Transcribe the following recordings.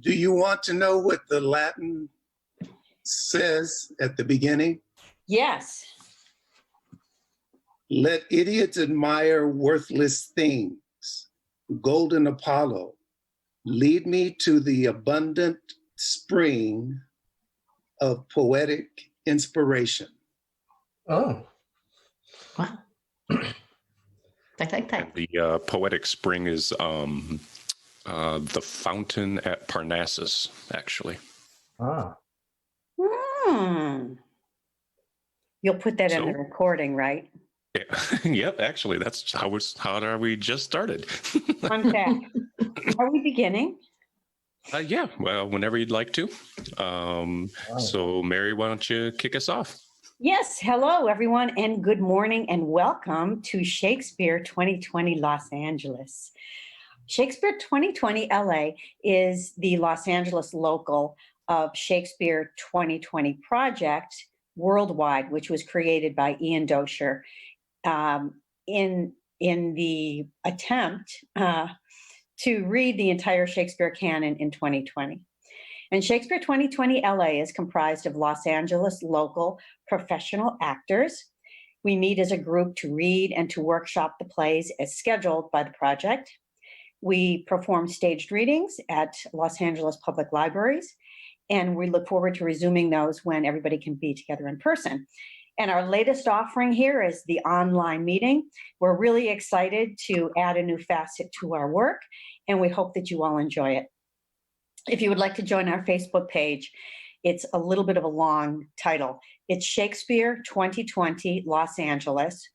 Do you want to know what the Latin says at the beginning? Yes. Let idiots admire worthless things. Golden Apollo, lead me to the abundant spring of poetic inspiration. Oh. Wow. And the poetic spring is the fountain at Parnassus, actually. Ah. You'll put that in the recording, right? Yeah. Yep, actually, that's how we just started. Fun fact. Are we beginning? Yeah, well, whenever you'd like to. So, Mary, why don't you kick us off? Yes. Hello, everyone, and good morning, and welcome to Shakespeare 2020 Los Angeles. Shakespeare 2020 LA is the Los Angeles local of Shakespeare 2020 project worldwide, which was created by Ian Dosher in the attempt to read the entire Shakespeare canon in 2020. And Shakespeare 2020 LA is comprised of Los Angeles local professional actors. We meet as a group to read and to workshop the plays as scheduled by the project. We perform staged readings at Los Angeles Public Libraries, and we look forward to resuming those when everybody can be together in person. And our latest offering here is the online meeting. We're really excited to add a new facet to our work, and we hope that you all enjoy it. If you would like to join our Facebook page, it's a little bit of a long title. It's Shakespeare 2020 Los Angeles,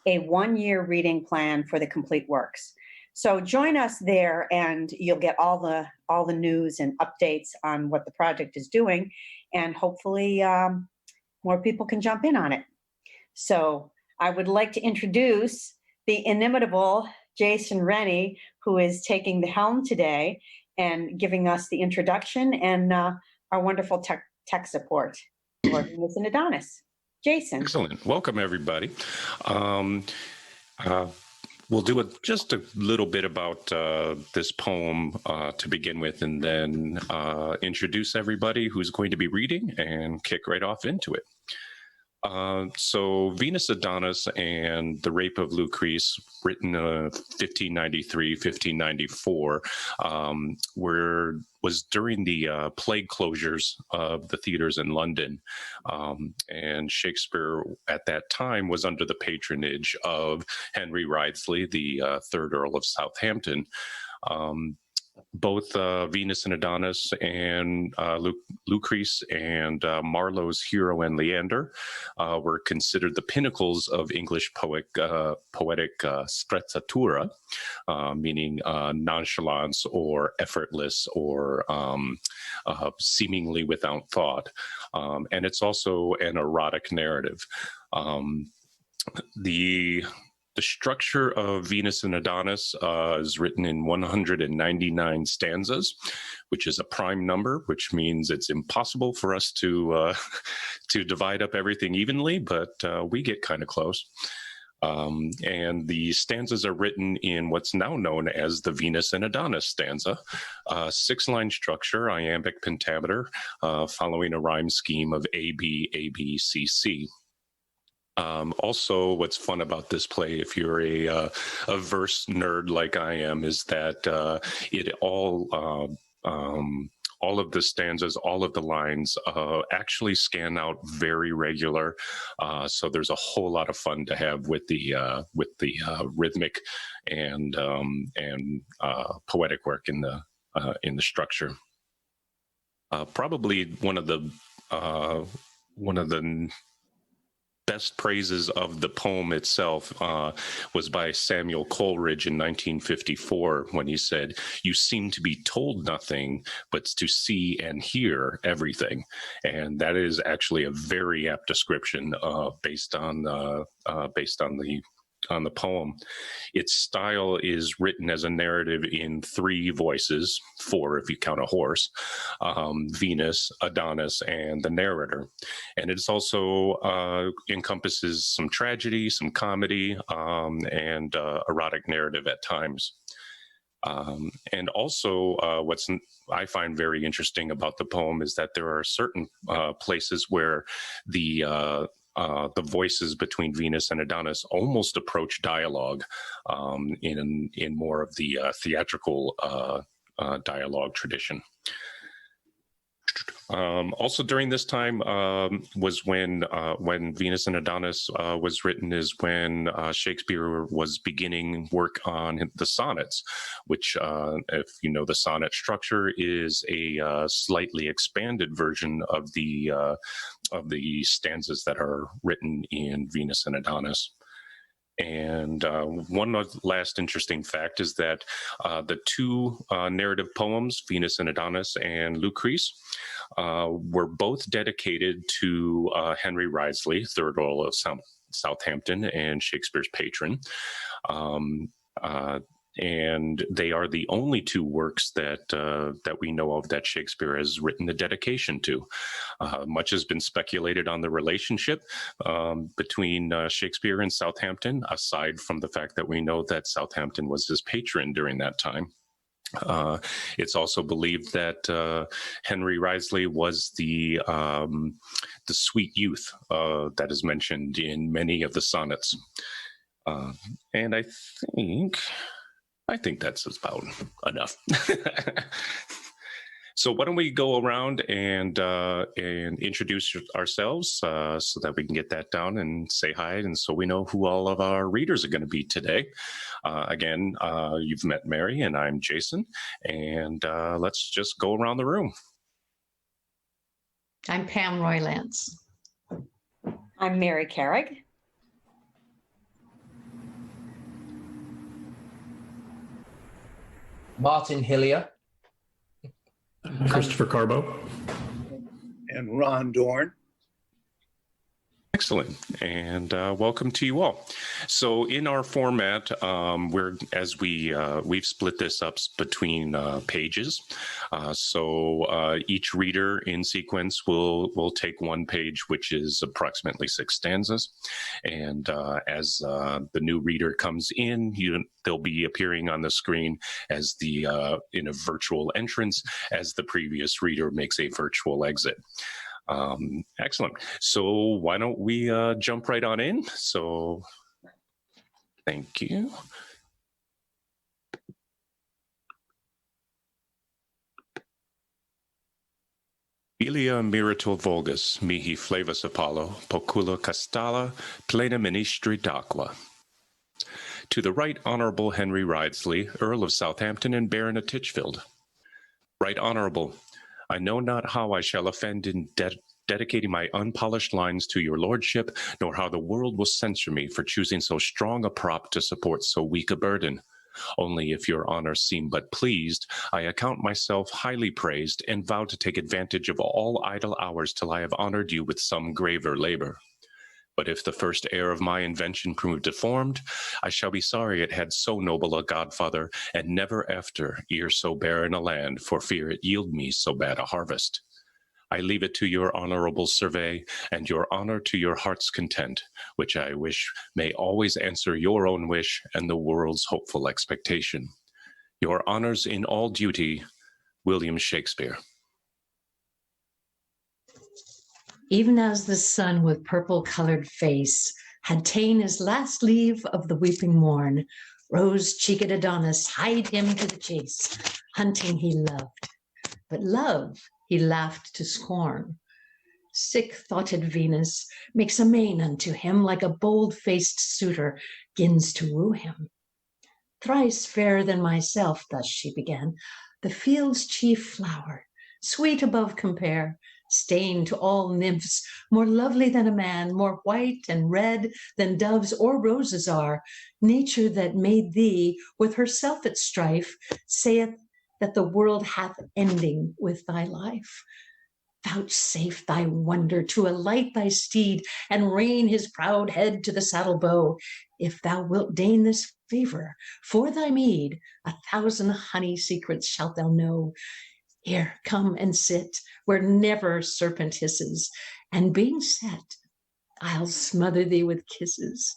a one-year reading plan for the complete works. So join us there, and you'll get all the news and updates on what the project is doing, and hopefully more people can jump in on it. So I would like to introduce the inimitable Jason Rennie, who is taking the helm today and giving us the introduction and our wonderful tech support for Venus and Adonis. Jason. Excellent. Welcome, everybody. We'll do just a little bit about this poem to begin with, and then introduce everybody who's going to be reading and kick right off into it. So Venus, Adonis, and the Rape of Lucrece, written 1593, 1594, was during the plague closures of the theaters in London. And Shakespeare at that time was under the patronage of Henry Wriothesley, the third Earl of Southampton. Both Venus and Adonis and Lucrece and Marlowe's Hero and Leander were considered the pinnacles of English poetic sprezzatura, meaning nonchalance or effortless or seemingly without thought. And it's also an erotic narrative. The structure of Venus and Adonis is written in 199 stanzas, which is a prime number, which means it's impossible for us to divide up everything evenly, but we get kind of close. And the stanzas are written in what's now known as the Venus and Adonis stanza, 6-line structure, iambic pentameter, following a rhyme scheme of A, B, A, B, C, C. Also, what's fun about this play, if you're a verse nerd like I am, is that all of the stanzas, all of the lines actually scan out very regular. So there's a whole lot of fun to have with the rhythmic and poetic work in the structure. Probably one of the best praises of the poem itself was by Samuel Coleridge in 1954, when he said, "You seem to be told nothing, but to see and hear everything." And that is actually a very apt description based on the poem. Its style is written as a narrative in 3 voices, 4 if you count a horse, Venus, Adonis, and the narrator. And it also encompasses some tragedy, some comedy, and erotic narrative at times. And also, I find very interesting about the poem is that there are certain places where the voices between Venus and Adonis almost approach dialogue in more of the theatrical dialogue tradition. Also during this time was when Venus and Adonis was written, is when Shakespeare was beginning work on the sonnets, which, if you know the sonnet structure, is a slightly expanded version of the stanzas that are written in Venus and Adonis. And one last interesting fact is that the two narrative poems, Venus and Adonis and Lucrece, were both dedicated to Henry Wriothesley, third Earl of Southampton and Shakespeare's patron. And they are the only two works that we know of that Shakespeare has written the dedication to. Much has been speculated on the relationship between Shakespeare and Southampton, aside from the fact that we know that Southampton was his patron during that time. It's also believed that Henry Wriothesley was the sweet youth that is mentioned in many of the sonnets. And I think that's about enough. So why don't we go around and introduce ourselves so that we can get that down and say hi, and so we know who all of our readers are going to be today. Again, you've met Mary, and I'm Jason, and let's just go around the room. I'm Pam Roylance. I'm Mary Carrick. Martin Hillier. Christopher Carbo. And Ron Dorn. Excellent, and welcome to you all. So in our format, we've split this up between pages. So each reader in sequence will take one page, which is approximately 6 stanzas. And as the new reader comes in, they'll be appearing on the screen as in a virtual entrance, as the previous reader makes a virtual exit. Excellent. So why don't we jump right on in? So thank you. Ilia mirator vulgus, mihi flavus Apollo, pocula castalla, plena ministri d'aqua. To the Right Honorable Henry Wriothesley, Earl of Southampton and Baron of Titchfield. Right Honorable, I know not how I shall offend in dedicating my unpolished lines to your lordship, nor how the world will censure me for choosing so strong a prop to support so weak a burden. Only if your honor seem but pleased, I account myself highly praised, and vow to take advantage of all idle hours till I have honored you with some graver labor. But if the first heir of my invention prove deformed, I shall be sorry it had so noble a godfather, and never after ere so barren a land, for fear it yield me so bad a harvest. I leave it to your honorable survey, and your honor to your heart's content, which I wish may always answer your own wish and the world's hopeful expectation. Your honors in all duty, William Shakespeare. Even as the sun with purple-colored face had ta'en his last leave of the weeping morn, rose-cheeked Adonis hied him to the chase. Hunting he loved, but love he laughed to scorn. Sick-thoughted Venus makes a main unto him, like a bold-faced suitor gins to woo him. Thrice fairer than myself, thus she began, the field's chief flower, sweet above compare, stained to all nymphs, more lovely than a man, more white and red than doves or roses are. Nature that made thee with herself at strife saith that the world hath ending with thy life. Vouchsafe thy wonder to alight thy steed and rein his proud head to the saddle bow. If thou wilt deign this favor, for thy meed 1,000 honey secrets shalt thou know. Here, come and sit where never serpent hisses, and being set, I'll smother thee with kisses,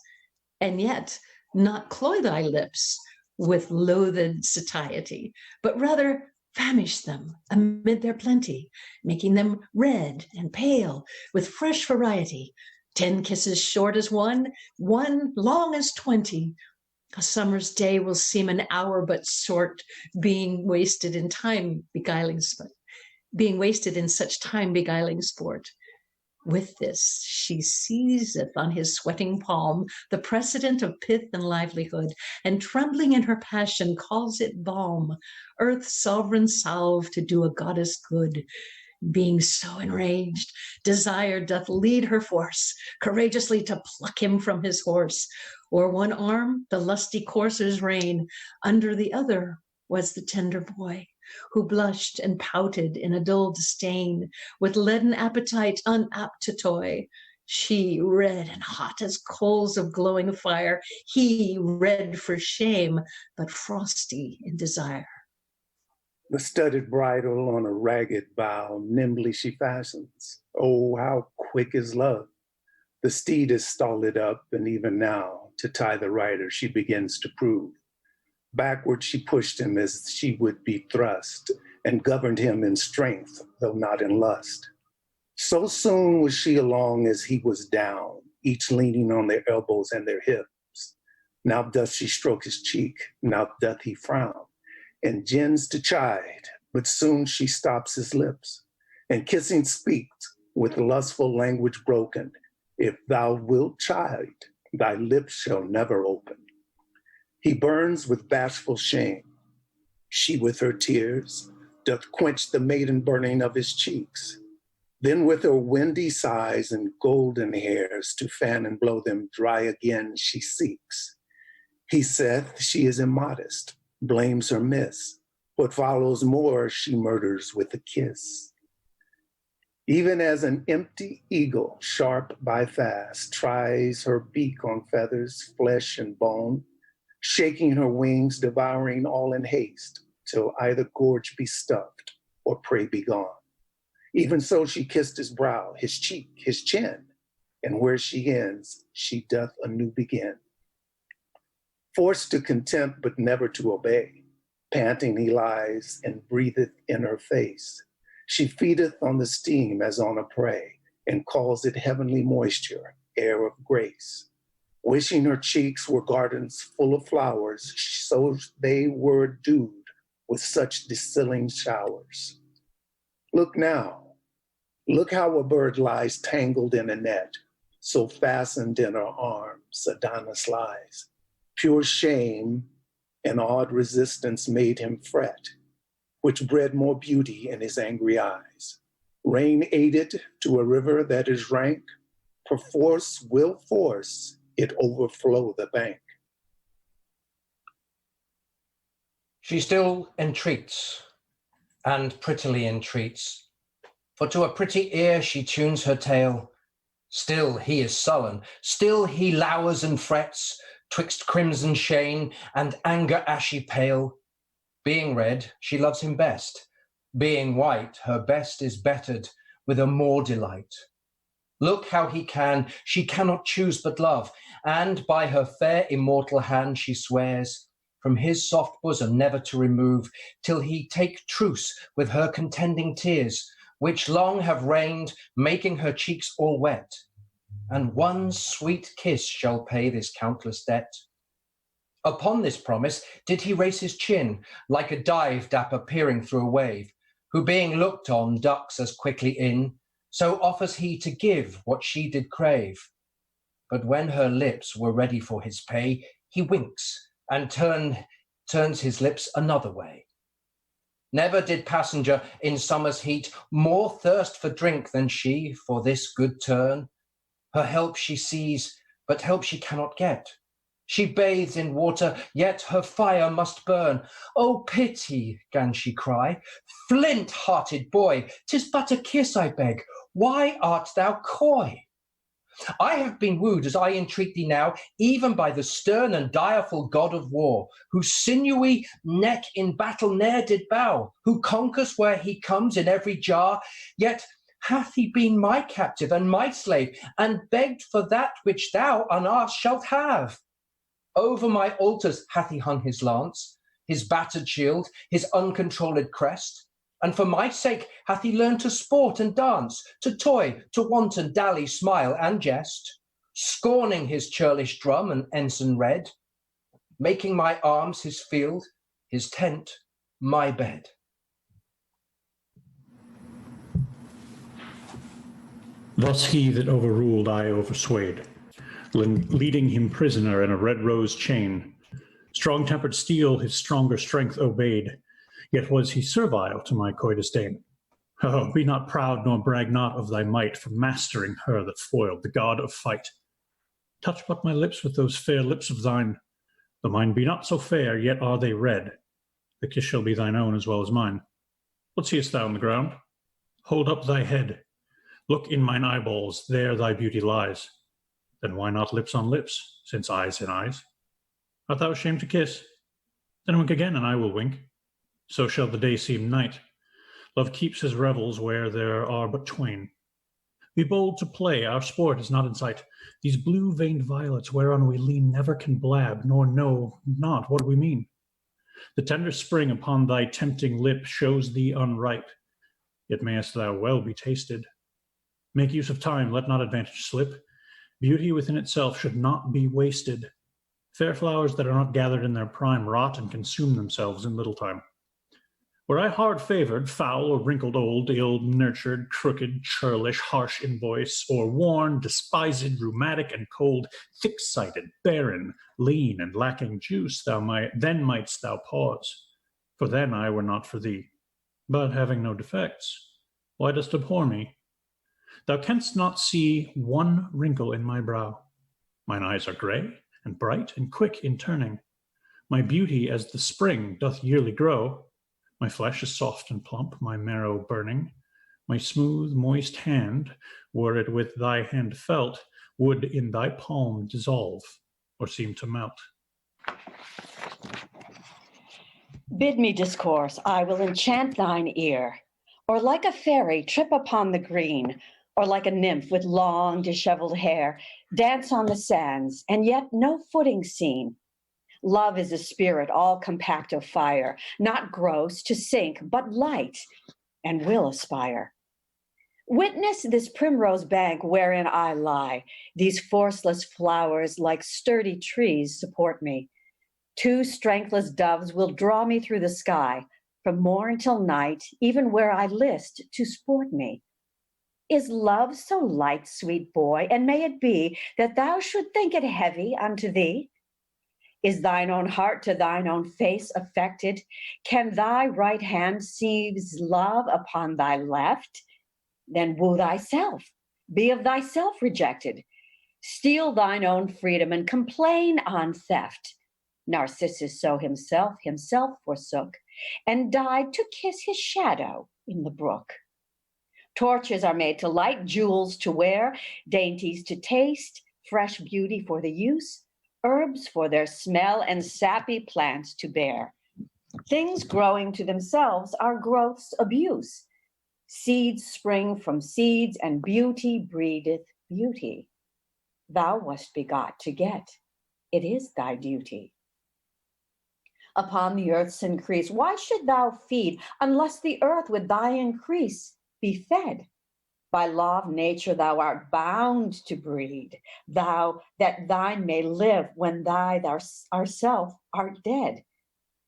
and yet not cloy thy lips with loathed satiety, but rather famish them amid their plenty, making them red and pale with fresh variety. 10 kisses short as one long as 20. A summer's day will seem an hour but short, being wasted in such time beguiling sport. With this, she seizeth on his sweating palm the precedent of pith and livelihood, and trembling in her passion calls it balm, earth's sovereign salve to do a goddess good. Being so enraged, desire doth lead her force, courageously to pluck him from his horse. O'er one arm the lusty courser's rein, under the other was the tender boy, who blushed and pouted in a dull disdain, with leaden appetite unapt to toy. She red and hot as coals of glowing fire, he red for shame, but frosty in desire. The studded bridle on a ragged bough nimbly she fastens. Oh, how quick is love! The steed is stalled up, and even now, to tie the rider, she begins to prove. Backward she pushed him as she would be thrust, and governed him in strength, though not in lust. So soon was she along as he was down, each leaning on their elbows and their hips. Now doth she stroke his cheek, now doth he frown, and gins to chide, but soon she stops his lips, and kissing speaks with lustful language broken. If thou wilt chide, thy lips shall never open. He burns with bashful shame. She with her tears doth quench the maiden burning of his cheeks. Then with her windy sighs and golden hairs to fan and blow them dry again she seeks. He saith she is immodest, blames her miss. What follows more she murders with a kiss. Even as an empty eagle, sharp by fast, tries her beak on feathers, flesh and bone, shaking her wings, devouring all in haste, till either gorge be stuffed or prey be gone. Even so she kissed his brow, his cheek, his chin, and where she ends, she doth anew begin. Forced to contempt, but never to obey, panting he lies and breatheth in her face. She feedeth on the steam as on a prey, and calls it heavenly moisture, air of grace. Wishing her cheeks were gardens full of flowers, so they were dewed with such distilling showers. Look now, look how a bird lies tangled in a net, so fastened in her arms Adonis lies. Pure shame and odd resistance made him fret, which bred more beauty in his angry eyes. Rain aided to a river that is rank, perforce will force it overflow the bank. She still entreats, and prettily entreats, for to a pretty ear she tunes her tale. Still he is sullen, still he lowers and frets, twixt crimson shame and anger ashy pale. Being red, she loves him best. Being white, her best is bettered with a more delight. Look how she cannot choose but love, and by her fair immortal hand she swears, from his soft bosom never to remove, till he take truce with her contending tears, which long have rained, making her cheeks all wet. And one sweet kiss shall pay this countless debt. Upon this promise did he raise his chin, like a dive dapper peering through a wave, who being looked on ducks as quickly in, so offers he to give what she did crave. But when her lips were ready for his pay, he winks and turns his lips another way. Never did passenger in summer's heat more thirst for drink than she for this good turn. Her help she sees, but help she cannot get. She bathes in water, yet her fire must burn. Oh, pity, 'gan she cry, flint-hearted boy, 'tis but a kiss, I beg. Why art thou coy? I have been wooed as I entreat thee now, even by the stern and direful god of war, whose sinewy neck in battle ne'er did bow, who conquers where he comes in every jar, yet hath he been my captive and my slave, and begged for that which thou unasked shalt have. Over my altars hath he hung his lance, his battered shield, his uncontrolled crest. And for my sake hath he learned to sport and dance, to toy, to wanton dally, smile and jest, scorning his churlish drum and ensign red, making my arms his field, his tent my bed. Thus he that overruled I overswayed, leading him prisoner in a red rose chain. Strong-tempered steel his stronger strength obeyed, yet was he servile to my coy disdain. Oh, be not proud, nor brag not of thy might, for mastering her that foiled the god of fight. Touch but my lips with those fair lips of thine. Though mine be not so fair, yet are they red. The kiss shall be thine own as well as mine. What seest thou on the ground? Hold up thy head. Look in mine eyeballs, there thy beauty lies. Then why not lips on lips, since eyes in eyes? Art thou ashamed to kiss? Then wink again, and I will wink. So shall the day seem night. Love keeps his revels where there are but twain. Be bold to play, our sport is not in sight. These blue-veined violets whereon we lean never can blab, nor know not what we mean. The tender spring upon thy tempting lip shows thee unripe, yet mayest thou well be tasted. Make use of time, let not advantage slip. Beauty within itself should not be wasted. Fair flowers that are not gathered in their prime rot and consume themselves in little time. Were I hard-favored, foul or wrinkled old, ill-nurtured, crooked, churlish, harsh in voice, or worn, despised, rheumatic, and cold, thick-sighted, barren, lean, and lacking juice, then mightst thou pause, for then I were not for thee. But having no defects, why dost abhor me? Thou canst not see one wrinkle in my brow. Mine eyes are grey, and bright, and quick in turning. My beauty as the spring doth yearly grow. My flesh is soft and plump, my marrow burning. My smooth, moist hand, were it with thy hand felt, would in thy palm dissolve, or seem to melt. Bid me discourse, I will enchant thine ear, or like a fairy trip upon the green, or like a nymph with long disheveled hair, dance on the sands, and yet no footing seen. Love is a spirit all compact of fire, not gross to sink, but light, and will aspire. Witness this primrose bank wherein I lie. These forceless flowers like sturdy trees support me. Two strengthless doves will draw me through the sky, from morn till night, even where I list to sport me. Is love so light, sweet boy, and may it be that thou should think it heavy unto thee? Is thine own heart to thine own face affected? Can thy right hand seize love upon thy left? Then woo thyself, be of thyself rejected. Steal thine own freedom and complain on theft. Narcissus so himself forsook, and died to kiss his shadow in the brook. Torches are made to light, jewels to wear, dainties to taste, fresh beauty for the use, herbs for their smell, and sappy plants to bear. Things growing to themselves are growth's abuse. Seeds spring from seeds, and beauty breedeth beauty. Thou wast begot to get, it is thy duty. Upon the earth's increase, why should thou feed, unless the earth with thy increase be fed? By law of nature thou art bound to breed, thou that thine may live when thou ourself art dead.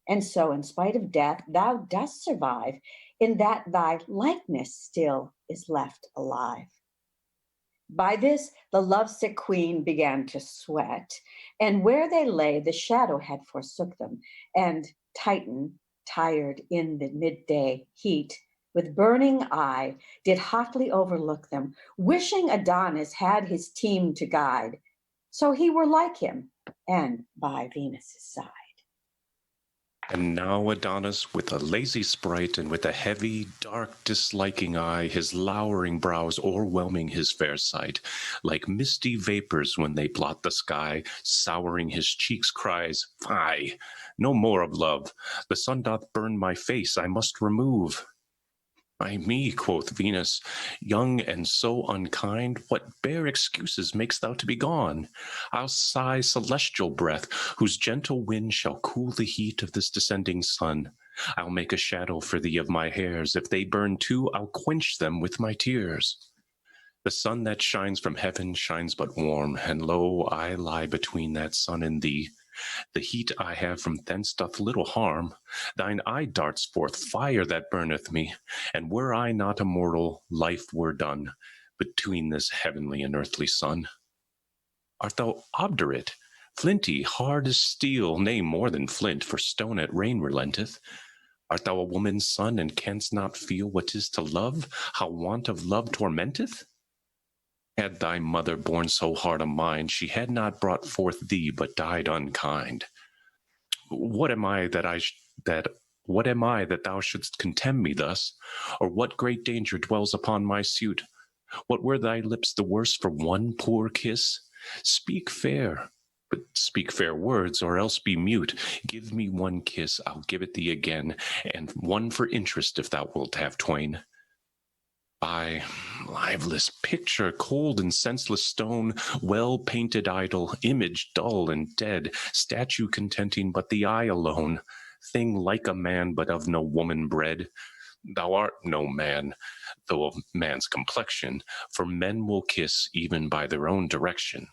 And so in spite of death thou dost survive, in that thy likeness still is left alive. By this the lovesick queen began to sweat, and where they lay the shadow had forsook them, and Titan, tired in the midday heat, with burning eye, did hotly overlook them, wishing Adonis had his team to guide, so he were like him, and by Venus' side. And now Adonis, with a lazy sprite and with a heavy, dark, disliking eye, his lowering brows o'erwhelming his fair sight, like misty vapors when they blot the sky, souring his cheeks cries, "Fie! No more of love. The sun doth burn my face, I must remove." Ay me, quoth Venus, young and so unkind, what bare excuses makest thou to be gone? I'll sigh celestial breath, whose gentle wind shall cool the heat of this descending sun. I'll make a shadow for thee of my hairs. If they burn too, I'll quench them with my tears. The sun that shines from heaven shines but warm, and lo, I lie between that sun and thee. The heat I have from thence doth little harm. Thine eye darts forth fire that burneth me, and were I not immortal, life were done between this heavenly and earthly sun. Art thou obdurate, flinty, hard as steel, nay, more than flint, for stone at rain relenteth? Art thou a woman's son, and canst not feel what 'tis to love, how want of love tormenteth? Had thy mother borne so hard a mind, she had not brought forth thee, but died unkind. What am I that thou shouldst contemn me thus? Or what great danger dwells upon my suit? What were thy lips the worse for one poor kiss? Speak fair, but speak fair words, or else be mute. Give me one kiss, I'll give it thee again, and one for interest if thou wilt have twain. By liveless picture, cold and senseless stone, well-painted idol, image dull and dead, statue contenting but the eye alone, thing like a man but of no woman bred. Thou art no man, though of man's complexion, for men will kiss even by their own direction.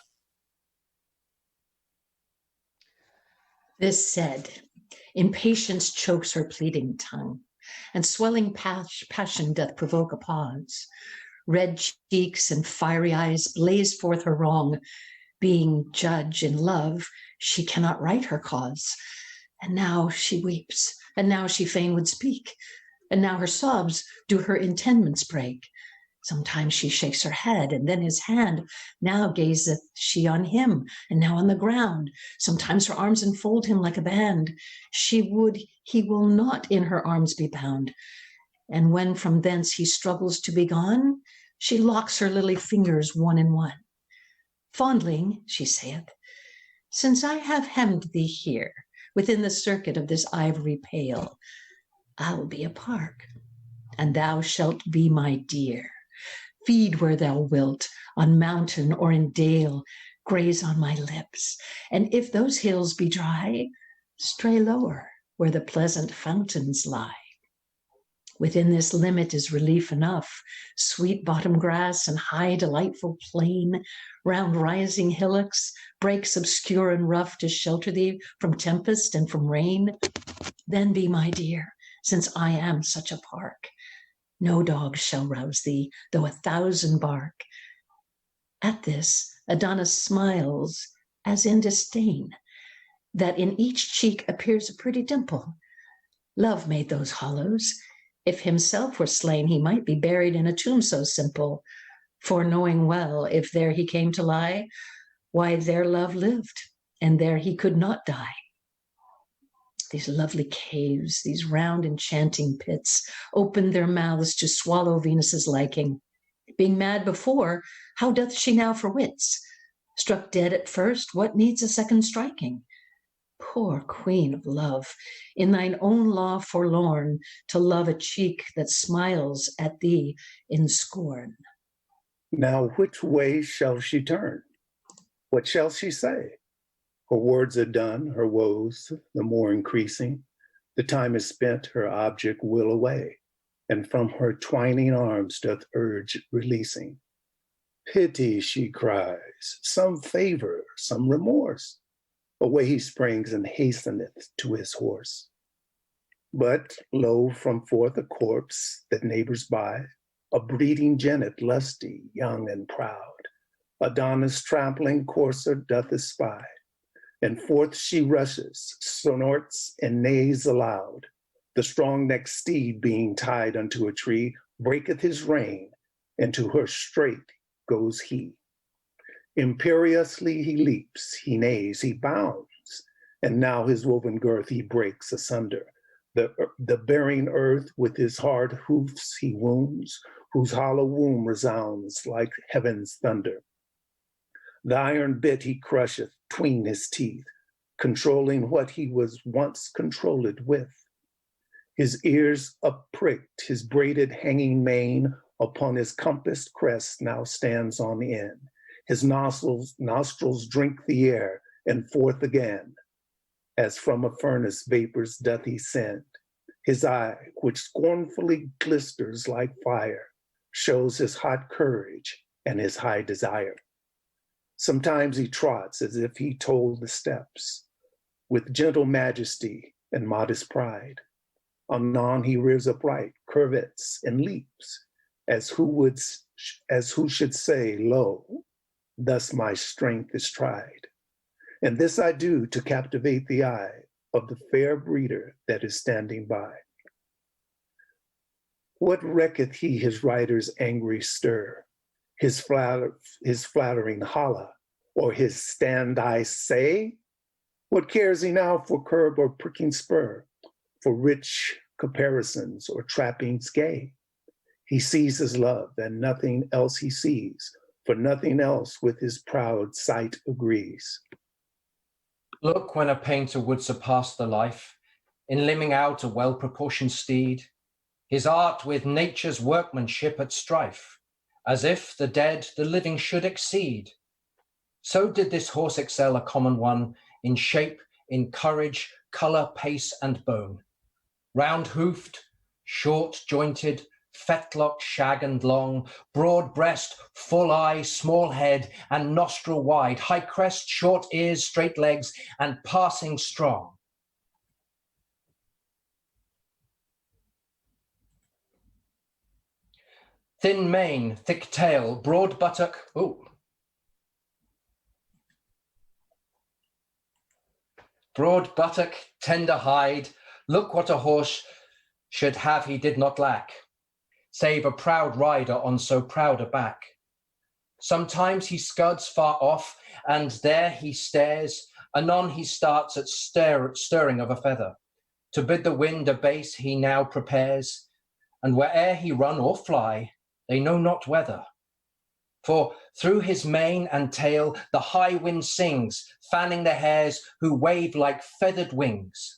This said, impatience chokes her pleading tongue, and swelling passion doth provoke a pause. Red cheeks and fiery eyes blaze forth her wrong. Being judge in love, she cannot right her cause. And now she weeps, and now she fain would speak, and now her sobs do her intendments break. Sometimes she shakes her head, and then his hand. Now gazeth she on him, and now on the ground. Sometimes her arms enfold him like a band. She would he will not in her arms be bound. And when from thence he struggles to be gone, she locks her lily fingers one in one. Fondling, she saith, since I have hemmed thee here, within the circuit of this ivory pale, I'll be a park, and thou shalt be my deer. Feed where thou wilt, on mountain or in dale, graze on my lips, and if those hills be dry, stray lower where the pleasant fountains lie. Within this limit is relief enough, sweet bottom grass and high delightful plain, round rising hillocks, breaks obscure and rough to shelter thee from tempest and from rain. Then be my dear, since I am such a park. No dog shall rouse thee, though 1,000 bark. At this, Adonis smiles as in disdain, that in each cheek appears a pretty dimple. Love made those hollows. If himself were slain, he might be buried in a tomb so simple. For knowing well, if there he came to lie, why there love lived, and there he could not die. These lovely caves, these round enchanting pits, opened their mouths to swallow Venus's liking. Being mad before, how doth she now for wits? Struck dead at first, what needs a second striking? Poor queen of love, in thine own law forlorn, to love a cheek that smiles at thee in scorn. Now which way shall she turn? What shall she say? Her words are done, her woes the more increasing. The time is spent, her object will away, and from her twining arms doth urge releasing. Pity, she cries, some favor, some remorse. Away he springs and hasteneth to his horse. But lo, from forth a corpse that neighbors by, a breeding jennet, lusty, young and proud, Adonis' trampling courser doth espy. And forth she rushes, snorts and neighs aloud. The strong-necked steed, being tied unto a tree, breaketh his rein, and to her straight goes he. Imperiously he leaps, he neighs, he bounds, and now his woven girth he breaks asunder. The bearing earth with his hard hoofs he wounds, whose hollow womb resounds like heaven's thunder. The iron bit he crusheth 'tween his teeth, controlling what he was once controlled with. His ears uppricked, his braided hanging mane upon his compassed crest now stands on end. His nostrils drink the air, and forth again, as from a furnace vapors doth he send. His eye, which scornfully glisters like fire, shows his hot courage and his high desire. Sometimes he trots as if he told the steps, with gentle majesty and modest pride. Anon he rears upright, curvets, and leaps, as who should say, lo, thus my strength is tried. And this I do to captivate the eye of the fair breeder that is standing by. What recketh he his rider's angry stir, his flattering holla, or his stand I say? What cares he now for curb or pricking spur, for rich comparisons or trappings gay? He sees his love and nothing else he sees, for nothing else with his proud sight agrees. Look when a painter would surpass the life in limning out a well-proportioned steed, his art with nature's workmanship at strife, as if the dead the living should exceed. So did this horse excel a common one in shape, in courage, colour, pace, and bone. Round-hoofed, short-jointed, fetlock, shag and long, broad breast, full eye, small head, and nostril wide, high crest, short ears, straight legs, and passing strong. Thin mane, thick tail, broad buttock, broad buttock, tender hide. Look what a horse should have he did not lack, save a proud rider on so proud a back. Sometimes he scuds far off, and there he stares. Anon he starts at stirring of a feather. To bid the wind abase he now prepares, and where'er he run or fly, they know not whether. For through his mane and tail the high wind sings, fanning the hairs who wave like feathered wings.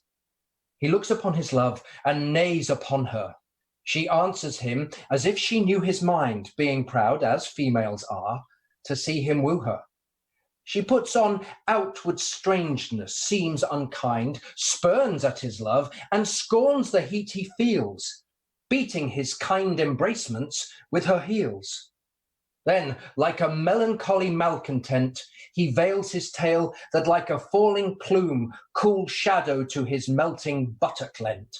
He looks upon his love and neighs upon her. She answers him as if she knew his mind, being proud, as females are, to see him woo her. She puts on outward strangeness, seems unkind, spurns at his love, and scorns the heat he feels, beating his kind embracements with her heels. Then, like a melancholy malcontent, he veils his tail that like a falling plume cool shadow to his melting buttock lent.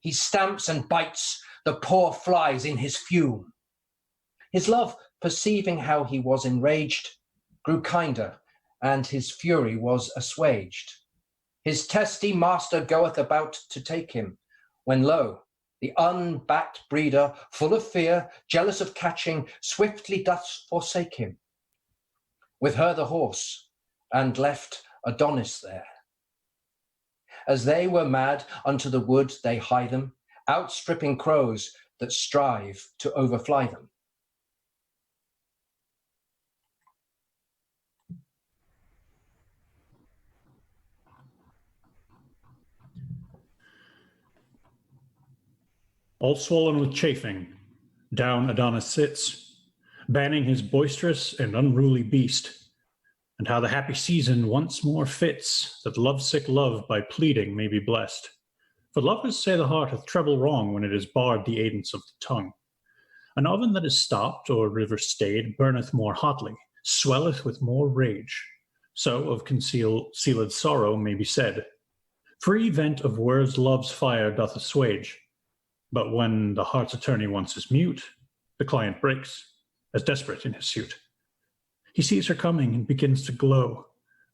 He stamps and bites the poor flies in his fume. His love, perceiving how he was enraged, grew kinder, and his fury was assuaged. His testy master goeth about to take him, when lo, the unbacked breeder, full of fear, jealous of catching, swiftly doth forsake him. With her the horse, and left Adonis there. As they were mad, unto the wood they hie them, outstripping crows that strive to overfly them. All swollen with chafing, down Adonis sits, banning his boisterous and unruly beast, and how the happy season once more fits, that lovesick love by pleading may be blessed. For lovers say the heart hath treble wrong when it is barred the aidance of the tongue. An oven that is stopped or river stayed burneth more hotly, swelleth with more rage. So of concealed sorrow may be said, free vent of words love's fire doth assuage. But when the heart's attorney once is mute, the client breaks, as desperate in his suit. He sees her coming and begins to glow,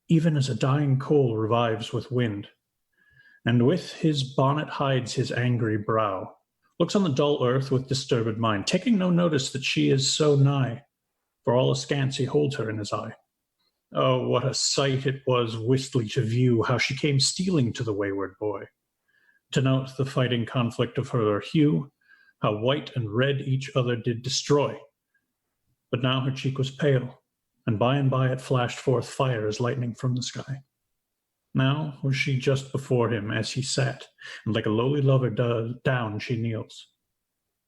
even as a dying coal revives with wind. And with his bonnet hides his angry brow, looks on the dull earth with disturbed mind, taking no notice that she is so nigh, for all askance he holds her in his eye. Oh, what a sight it was wistly to view, how she came stealing to the wayward boy, to note the fighting conflict of her hue, how white and red each other did destroy. But now her cheek was pale, and by it flashed forth fire as lightning from the sky. Now was she just before him as he sat, and like a lowly lover down she kneels.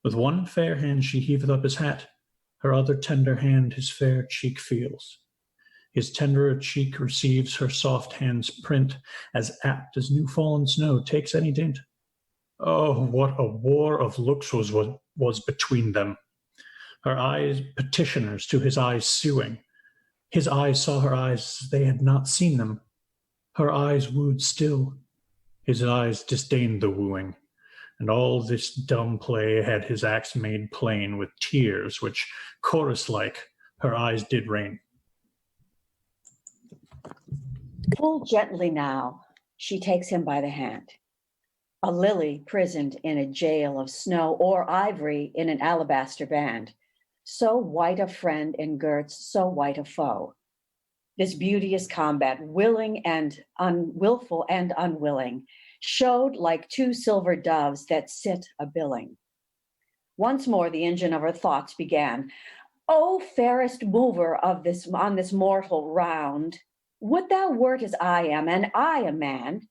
With one fair hand she heaveth up his hat, her other tender hand his fair cheek feels. His tenderer cheek receives her soft hand's print, as apt as new-fallen snow takes any dint. Oh, what a war of looks was between them! Her eyes petitioners to his eyes suing. His eyes saw her eyes as they had not seen them. Her eyes wooed still. His eyes disdained the wooing. And all this dumb play had his acts made plain with tears, which, chorus-like, her eyes did rain. Full gently now, she takes him by the hand. A lily prisoned in a jail of snow, or ivory in an alabaster band. So white a friend in girts, so white a foe. This beauteous combat, willing and willful and unwilling, showed like two silver doves that sit a-billing. Once more the engine of her thoughts began. O fairest mover of this on this mortal round, would thou wert as I am, and I a man,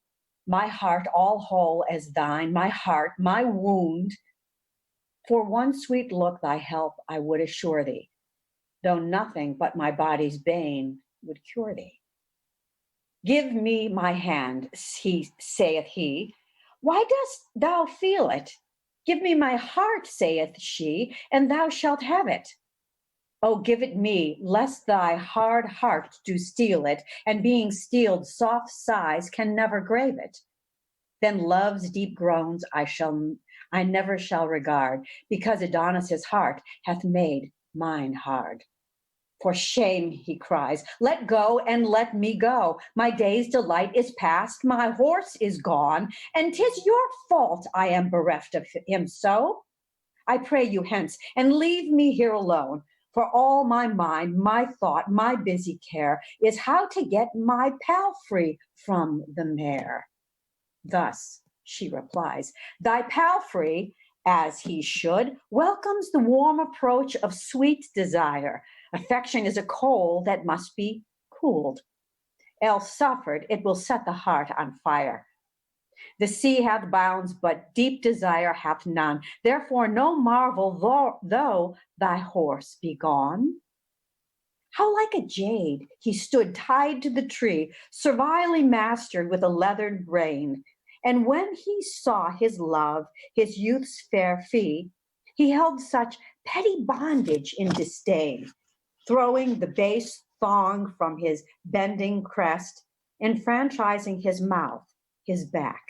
my heart all whole as thine, my heart, my wound. For one sweet look thy help I would assure thee, though nothing but my body's bane would cure thee. Give me my hand, saith he. Why dost thou feel it? Give me my heart, saith she, and thou shalt have it. Oh, give it me, lest thy hard heart do steal it, and being steeled, soft sighs can never grave it. Then love's deep groans I never shall regard, because Adonis's heart hath made mine hard. For shame, he cries, let go and let me go. My day's delight is past, my horse is gone, and 'tis your fault I am bereft of him so. I pray you hence, and leave me here alone, for all my mind, my thought, my busy care is how to get my palfrey from the mare. Thus she replies, thy palfrey, as he should, welcomes the warm approach of sweet desire. Affection is a coal that must be cooled. Else suffered, it will set the heart on fire. The sea hath bounds, but deep desire hath none. Therefore no marvel though thy horse be gone. How like a jade he stood tied to the tree, servilely mastered with a leathered rein. And when he saw his love, his youth's fair fee, he held such petty bondage in disdain, throwing the base thong from his bending crest, enfranchising his mouth, his back,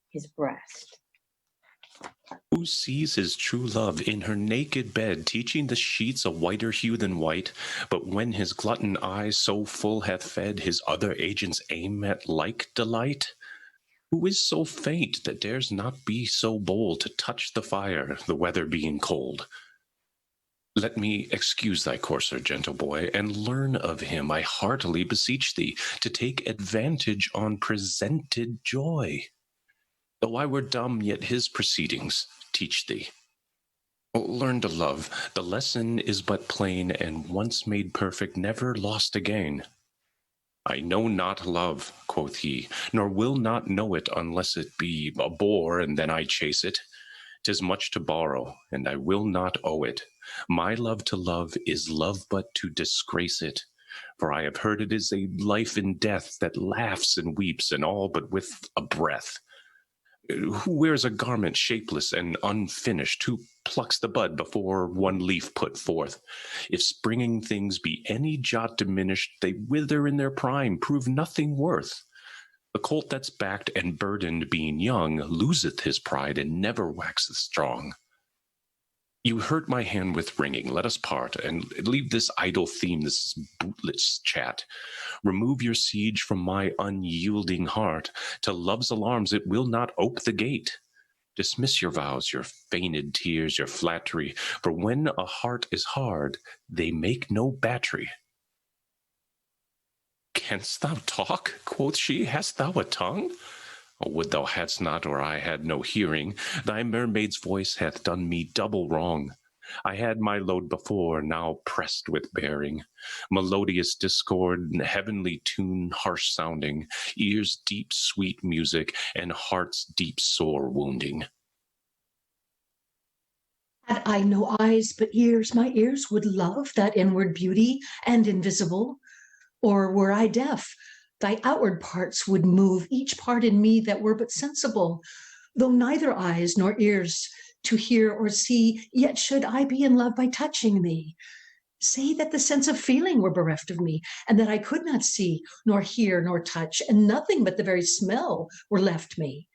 his breast. Who sees his true love in her naked bed, teaching the sheets a whiter hue than white? But when his glutton eye so full hath fed, his other agents aim at like delight? Who is so faint that dares not be so bold to touch the fire, the weather being cold? Let me excuse thy courser, gentle boy, and learn of him, I heartily beseech thee, to take advantage on presented joy. Though I were dumb, yet his proceedings teach thee. Learn to love, the lesson is but plain, and once made perfect, never lost again. I know not love, quoth he, nor will not know it, unless it be a bore, and then I chase it. 'Tis much to borrow, and I will not owe it. My love to love is love but to disgrace it. For I have heard it is a life in death that laughs and weeps, and all but with a breath. Who wears a garment shapeless and unfinished? Who plucks the bud before one leaf put forth? If springing things be any jot diminished, they wither in their prime, prove nothing worth. The colt that's backed and burdened being young loseth his pride and never waxeth strong. You hurt my hand with ringing, let us part, and leave this idle theme, this bootless chat. Remove your siege from my unyielding heart. To love's alarms it will not ope the gate. Dismiss your vows, your feigned tears, your flattery, for when a heart is hard, they make no battery. Canst thou talk? Quoth she. Hast thou a tongue? Oh, would thou hadst not, or I had no hearing. Thy mermaid's voice hath done me double wrong. I had my load before, now pressed with bearing. Melodious discord, heavenly tune, harsh sounding, ears deep sweet music, and heart's deep sore wounding. Had I no eyes but ears, my ears would love that inward beauty and invisible. Or were I deaf, thy outward parts would move, each part in me that were but sensible. Though neither eyes nor ears to hear or see, yet should I be in love by touching thee. Say that the sense of feeling were bereft of me, and that I could not see, nor hear, nor touch, and nothing but the very smell were left me.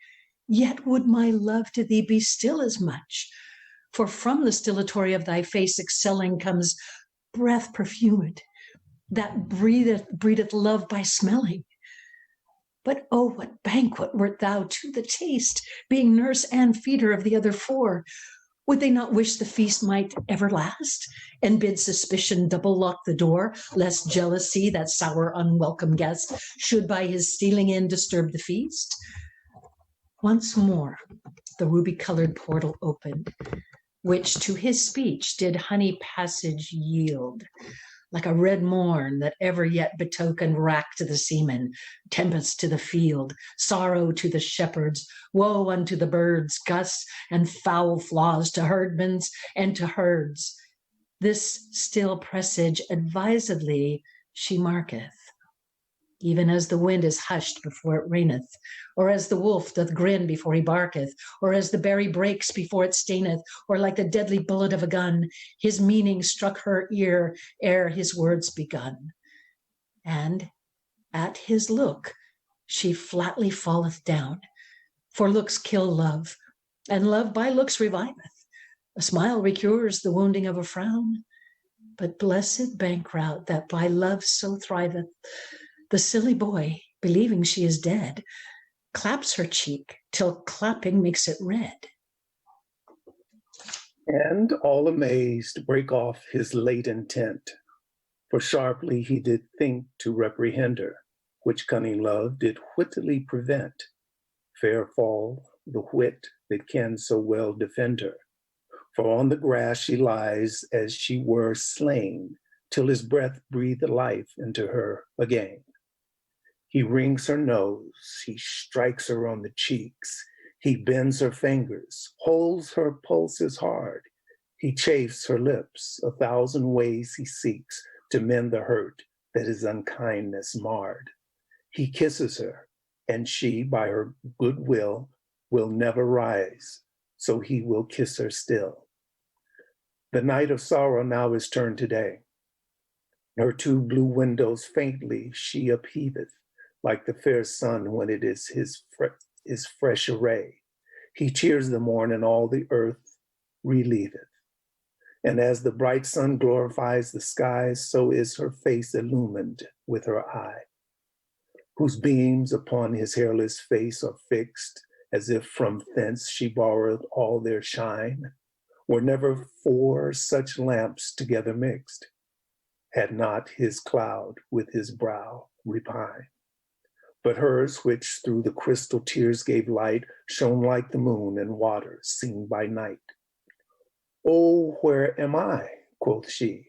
Yet would my love to thee be still as much. For from the stillatory of thy face excelling comes breath perfumed, that breedeth love by smelling. But oh, what banquet wert thou to the taste, being nurse and feeder of the other four? Would they not wish the feast might ever last, and bid suspicion double lock the door, lest jealousy, that sour, unwelcome guest, should by his stealing in disturb the feast? Once more the ruby-colored portal opened, which to his speech did honey passage yield, like a red morn that ever yet betokened wrack to the seamen, tempest to the field, sorrow to the shepherds, woe unto the birds, gusts and foul flaws to herdmen and to herds. This still presage advisedly she marketh, even as the wind is hushed before it raineth, or as the wolf doth grin before he barketh, or as the berry breaks before it staineth, or like the deadly bullet of a gun, his meaning struck her ear ere his words begun. And at his look she flatly falleth down, for looks kill love, and love by looks reviveth. A smile recures the wounding of a frown, but blessed bankrout that by love so thriveth. The silly boy, believing she is dead, claps her cheek till clapping makes it red. And all amazed break off his late intent, for sharply he did think to reprehend her, which cunning love did wittily prevent. Fair fall the wit that can so well defend her, for on the grass she lies as she were slain, till his breath breathe life into her again. He wrings her nose, he strikes her on the cheeks, he bends her fingers, holds her pulses hard. He chafes her lips, 1,000 ways he seeks to mend the hurt that his unkindness marred. He kisses her, and she, by her good will never rise, so he will kiss her still. The night of sorrow now is turned to day. Her 2 blue windows faintly she upheaveth, like the fair sun when it is his fresh array. He cheers the morn and all the earth relieveth. And as the bright sun glorifies the skies, so is her face illumined with her eye, whose beams upon his hairless face are fixed, as if from thence she borrowed all their shine. Were never 4 such lamps together mixed, had not his cloud with his brow repined. But hers, which through the crystal tears gave light, shone like the moon in water seen by night. Oh, where am I, quoth she,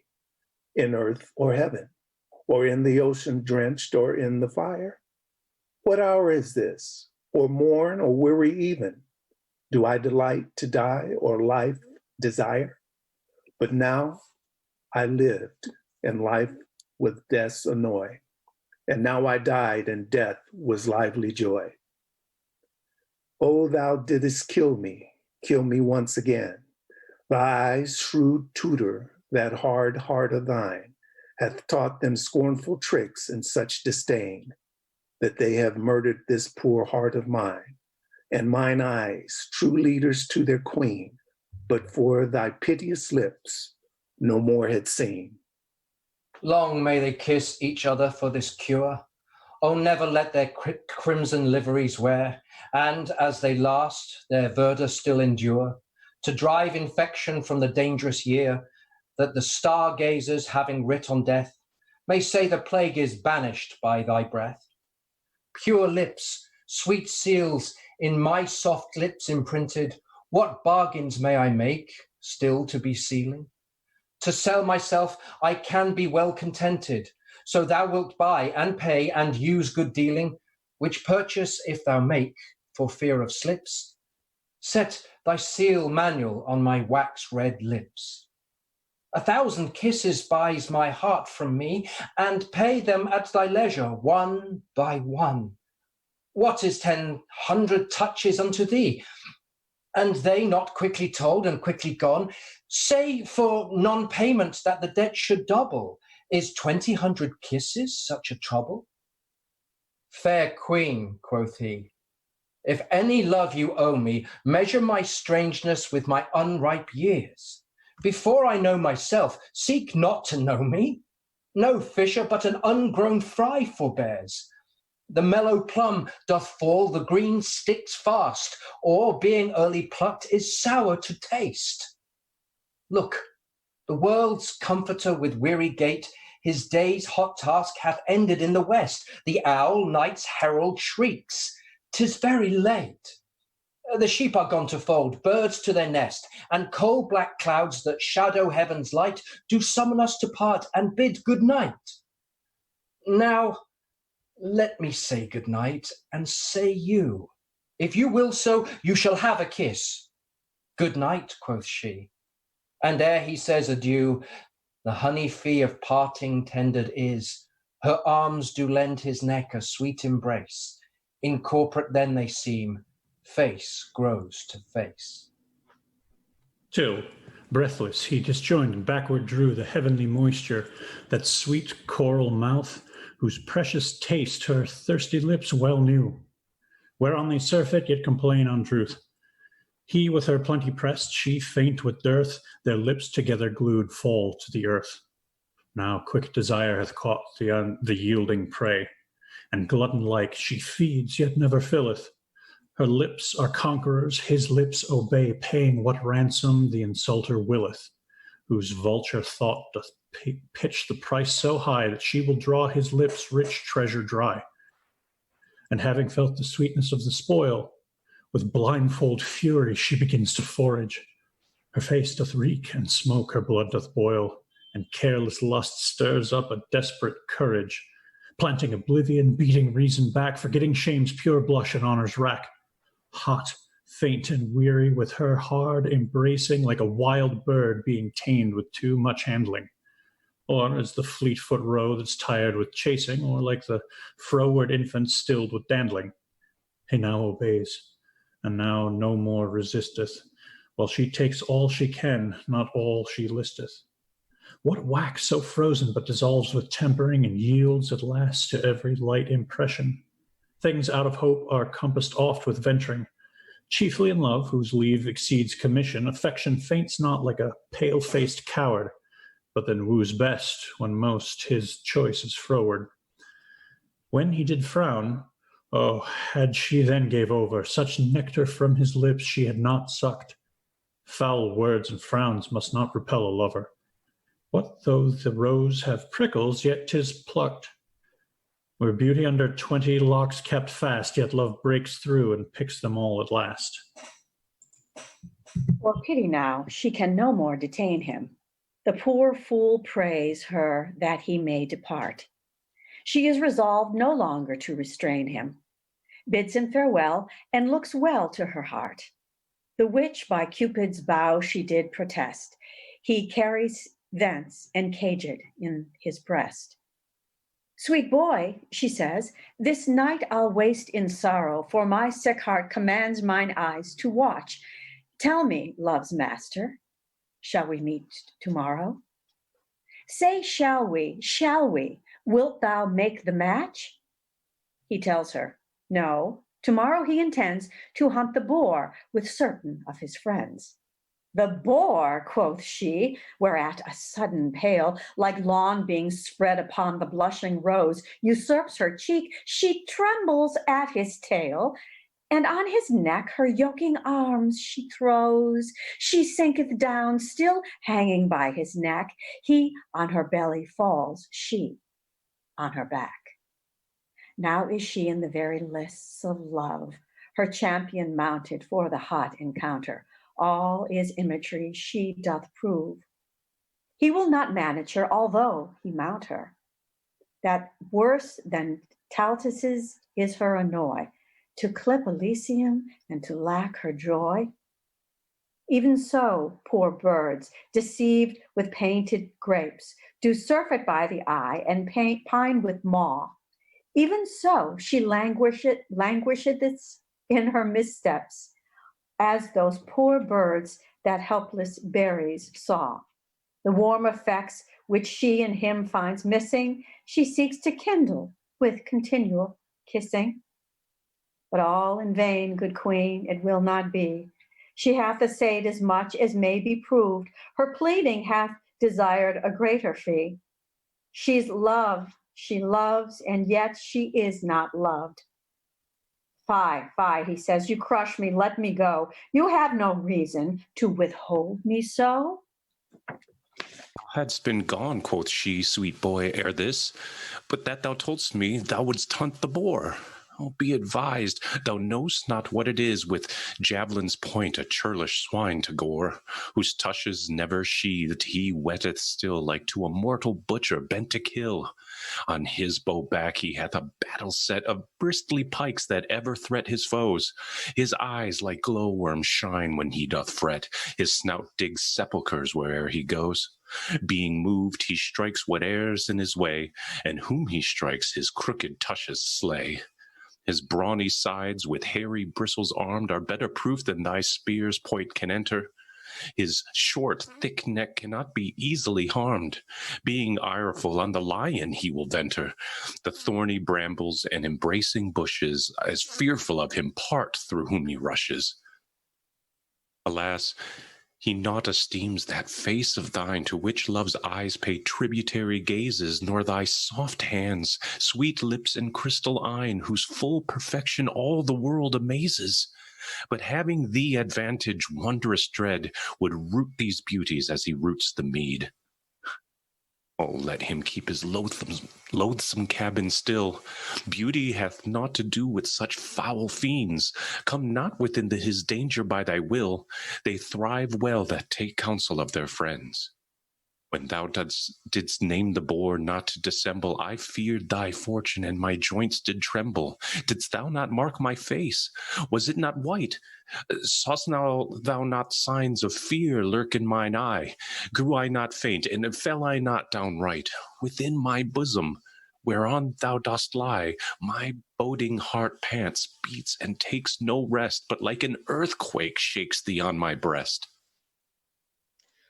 in earth or heaven, or in the ocean drenched, or in the fire? What hour is this, or morn, or weary even? Do I delight to die, or life desire? But now I lived, and life with death's annoy. And now I died, and death was lively joy. Oh, thou didst kill me once again. Thy eyes, shrewd tutor, that hard heart of thine, hath taught them scornful tricks and such disdain, that they have murdered this poor heart of mine. And mine eyes, true leaders to their queen, but for thy piteous lips, no more had seen. Long may they kiss each other for this cure. Oh, never let their crimson liveries wear, and as they last, their verdure still endure, to drive infection from the dangerous year, that the stargazers, having writ on death, may say the plague is banished by thy breath. Pure lips, sweet seals in my soft lips imprinted, what bargains may I make? still to be sealing? To sell myself I can be well contented, so thou wilt buy and pay and use good dealing, which purchase if thou make, for fear of slips, set thy seal manual on my wax-red lips. 1,000 kisses buys my heart from me, and pay them at thy leisure, one by one. What is 100 touches unto thee? And they not quickly told and quickly gone? Say for non-payment that the debt should double. Is 200 kisses such a trouble? Fair queen, quoth he, if any love you owe me, measure my strangeness with my unripe years. Before I know myself, seek not to know me. No fisher but an ungrown fry forbears. The mellow plum doth fall, the green sticks fast, or being early plucked is sour to taste. Look, the world's comforter with weary gait, his day's hot task hath ended in the west. The owl, night's herald, shrieks, 'tis very late. The sheep are gone to fold, birds to their nest, and coal black clouds that shadow heaven's light do summon us to part and bid good night. Now, let me say good night, and say you, if you will so, you shall have a kiss. Good night, quoth she, and ere he says adieu, the honey fee of parting tendered is. Her arms do lend his neck a sweet embrace. Incorporate then they seem, face grows to face. Till, breathless, he disjoined and backward drew the heavenly moisture, that sweet coral mouth, whose precious taste her thirsty lips well knew. Whereon they surfeit, yet complain untruth. He with her plenty pressed, she faint with dearth, their lips together glued fall to the earth. Now quick desire hath caught the yielding prey, and glutton-like she feeds, yet never filleth. Her lips are conquerors, his lips obey, paying what ransom the insulter willeth, whose vulture thought doth pitch the price so high that she will draw his lips' rich treasure dry. And having felt the sweetness of the spoil, with blindfold fury she begins to forage. Her face doth reek, and smoke her blood doth boil, and careless lust stirs up a desperate courage, planting oblivion, beating reason back, forgetting shame's pure blush and honor's rack. Hot, faint, and weary, with her hard embracing, like a wild bird being tamed with too much handling. Or as the fleet-foot roe that's tired with chasing, or like the froward infant stilled with dandling. He now obeys, and now no more resisteth, while she takes all she can, not all she listeth. What wax so frozen but dissolves with tempering, and yields at last to every light impression? Things out of hope are compassed oft with venturing, chiefly in love, whose leave exceeds commission. Affection faints not like a pale-faced coward, but then woos best when most his choice is froward. When he did frown, oh, had she then gave over, such nectar from his lips she had not sucked. Foul words and frowns must not repel a lover. What though the rose have prickles, yet 'tis plucked. Where beauty under 20 locks kept fast, yet love breaks through and picks them all at last. For pity now, she can no more detain him. The poor fool prays her that he may depart. She is resolved no longer to restrain him, bids him farewell, and looks well to her heart. The which by Cupid's bow she did protest, he carries thence and caged in his breast. Sweet boy, she says, this night I'll waste in sorrow, for my sick heart commands mine eyes to watch. Tell me, love's master, shall we meet tomorrow? Say, shall we? Wilt thou make the match? He tells her, no, tomorrow he intends to hunt the boar with certain of his friends. The boar, quoth she, whereat a sudden pale, like lawn being spread upon the blushing rose, usurps her cheek. She trembles at his tail, and on his neck her yoking arms she throws. She sinketh down, still hanging by his neck. He on her belly falls, she on her back. Now is she in the very lists of love, her champion mounted for the hot encounter. all is imagery she doth prove. He will not manage her, although he mount her. That worse than Taltus's is her annoy, to clip Elysium and to lack her joy. Even so, poor birds, deceived with painted grapes, do surfeit by the eye and pine with maw. Even so, she languisheth in her missteps, as those poor birds that helpless berries saw. The warm effects which she in him finds missing, she seeks to kindle with continual kissing. But all in vain, good queen, it will not be. She hath essayed as much as may be proved. Her pleading hath desired a greater fee. She's loved, she loves, and yet she is not loved. Fie, fie, he says, you crush me, let me go. You have no reason to withhold me so. Hadst been gone, quoth she, sweet boy, ere this, but that thou toldst me thou wouldst hunt the boar. Oh, be advised, thou know'st not what it is with javelin's point a churlish swine to gore, whose tushes never sheathed he whetteth still, like to a mortal butcher bent to kill. On his bow back he hath a battle set of bristly pikes that ever threat his foes. His eyes like glowworms shine when he doth fret, his snout digs sepulchres where'er he goes. Being moved, he strikes whate'er's in his way, and whom he strikes his crooked tushes slay. His brawny sides, with hairy bristles armed, are better proof than thy spear's point can enter. His short, thick neck cannot be easily harmed. Being ireful, on the lion he will venter. The thorny brambles and embracing bushes, as fearful of him, part through whom he rushes. Alas, he naught esteems that face of thine to which love's eyes pay tributary gazes, nor thy soft hands, sweet lips, and crystal eyne, whose full perfection all the world amazes. But having thee advantage wondrous dread, would root these beauties as he roots the mead. Oh, let him keep his loathsome cabin still. Beauty hath naught to do with such foul fiends. Come not within his danger by thy will. They thrive well that take counsel of their friends. When thou didst name the boar not to dissemble, I feared thy fortune, and my joints did tremble. Didst thou not mark my face? Was it not white? Saw'st thou not signs of fear lurk in mine eye? Grew I not faint, and fell I not downright? Within my bosom, whereon thou dost lie, my boding heart pants, beats, and takes no rest, but like an earthquake shakes thee on my breast.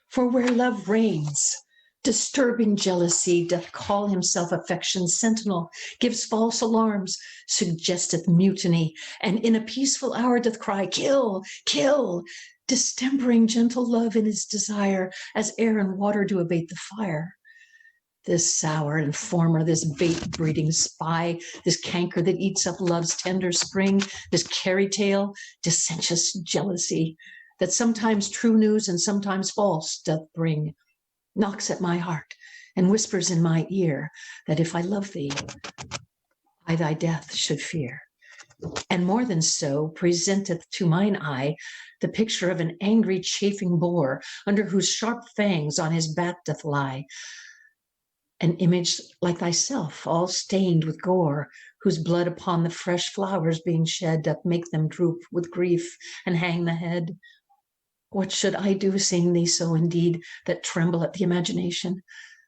For where love reigns, disturbing jealousy doth call himself affection's sentinel, gives false alarms, suggesteth mutiny, and in a peaceful hour doth cry, kill, kill, distempering gentle love in his desire, as air and water do abate the fire. This sour informer, this bait-breeding spy, this canker that eats up love's tender spring, this carry-tale, dissentious jealousy, that sometimes true news and sometimes false doth bring, knocks at my heart and whispers in my ear that if I love thee, I thy death should fear. And more than so, presenteth to mine eye the picture of an angry chafing boar, under whose sharp fangs on his back doth lie, an image like thyself, all stained with gore, whose blood upon the fresh flowers being shed doth make them droop with grief and hang the head. What should I do, seeing thee so indeed, that tremble at the imagination?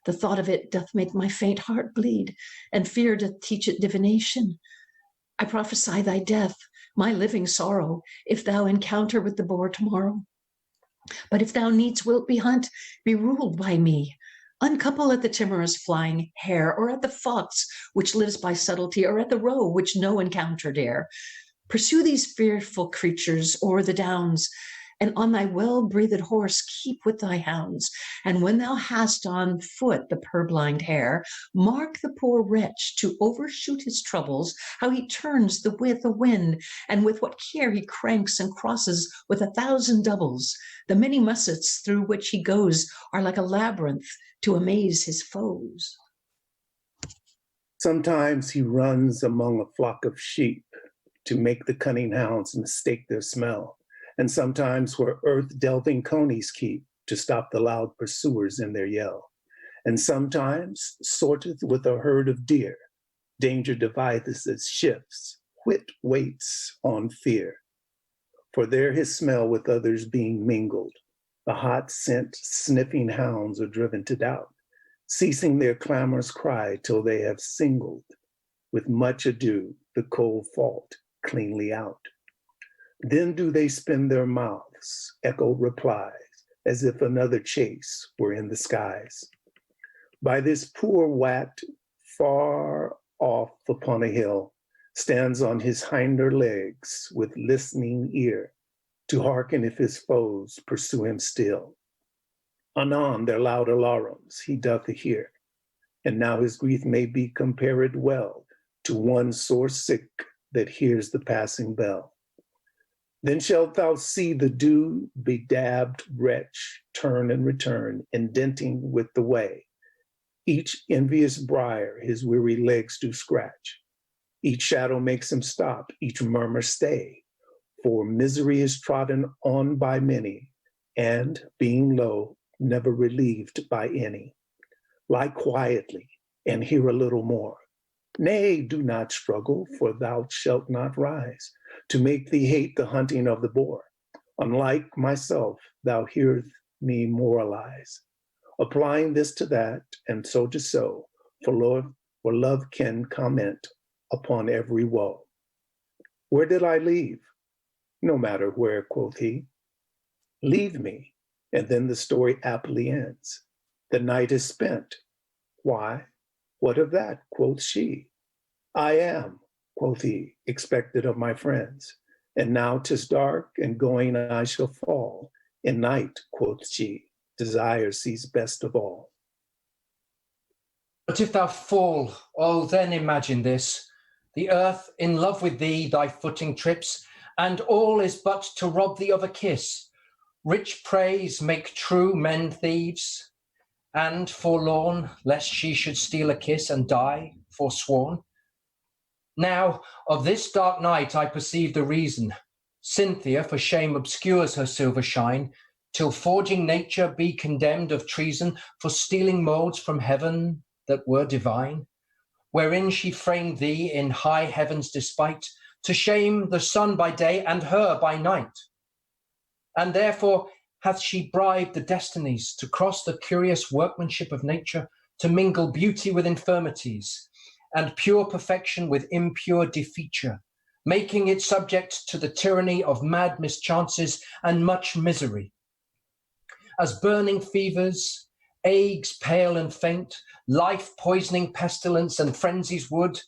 The thought of it doth make my faint heart bleed, and fear doth teach it divination. I prophesy thy death, my living sorrow, if thou encounter with the boar tomorrow. But if thou needs wilt be hunt, be ruled by me. Uncouple at the timorous flying hare, or at the fox, which lives by subtlety, or at the roe, which no encounter dare. Pursue these fearful creatures o'er the downs, and on thy well-breathed horse keep with thy hounds. And when thou hast on foot the purblind hare, mark the poor wretch to overshoot his troubles, how he turns with the wind, and with what care he cranks and crosses with 1,000 doubles. The many mussets through which he goes are like a labyrinth to amaze his foes. Sometimes he runs among a flock of sheep to make the cunning hounds mistake their smell, and sometimes where earth-delving conies keep to stop the loud pursuers in their yell, and sometimes sorteth with a herd of deer, danger deviseth its shifts, wit waits on fear. For there his smell with others being mingled, the hot scent sniffing hounds are driven to doubt, ceasing their clamorous cry till they have singled, with much ado, the cold fault cleanly out. Then do they spin their mouths, echo replies, as if another chase were in the skies. By this poor wat, far off upon a hill, stands on his hinder legs with listening ear, to hearken if his foes pursue him still. Anon their loud alarums he doth hear, and now his grief may be compared well to one sore sick that hears the passing bell. Then shalt thou see the dew-bedabbed wretch turn and return, indenting with the way. Each envious briar his weary legs do scratch. Each shadow makes him stop, each murmur stay. For misery is trodden on by many, and, being low, never relieved by any. Lie quietly, and hear a little more. Nay, do not struggle, for thou shalt not rise, to make thee hate the hunting of the boar. Unlike myself, thou hearest me moralize, applying this to that, and so to so, for love can comment upon every woe. Where did I leave? No matter where, quoth he. Leave me, and then the story aptly ends. The night is spent. Why, what of that, quoth she. I am, quoth he, expected of my friends. And now 'tis dark, and going I shall fall. In night, quoth she, desire sees best of all. But if thou fall, oh, then imagine this. The earth, in love with thee, thy footing trips, and all is but to rob thee of a kiss. Rich praise make true men thieves, and forlorn, lest she should steal a kiss and die, forsworn. Now, of this dark night I perceive the reason. Cynthia for shame obscures her silver shine, till forging nature be condemned of treason for stealing modes from heaven that were divine, wherein she framed thee in high heaven's despite, to shame the sun by day and her by night. And therefore hath she bribed the destinies to cross the curious workmanship of nature, to mingle beauty with infirmities, and pure perfection with impure defeature, making it subject to the tyranny of mad mischances and much misery. As burning fevers, agues pale and faint, life-poisoning pestilence and frenzies would,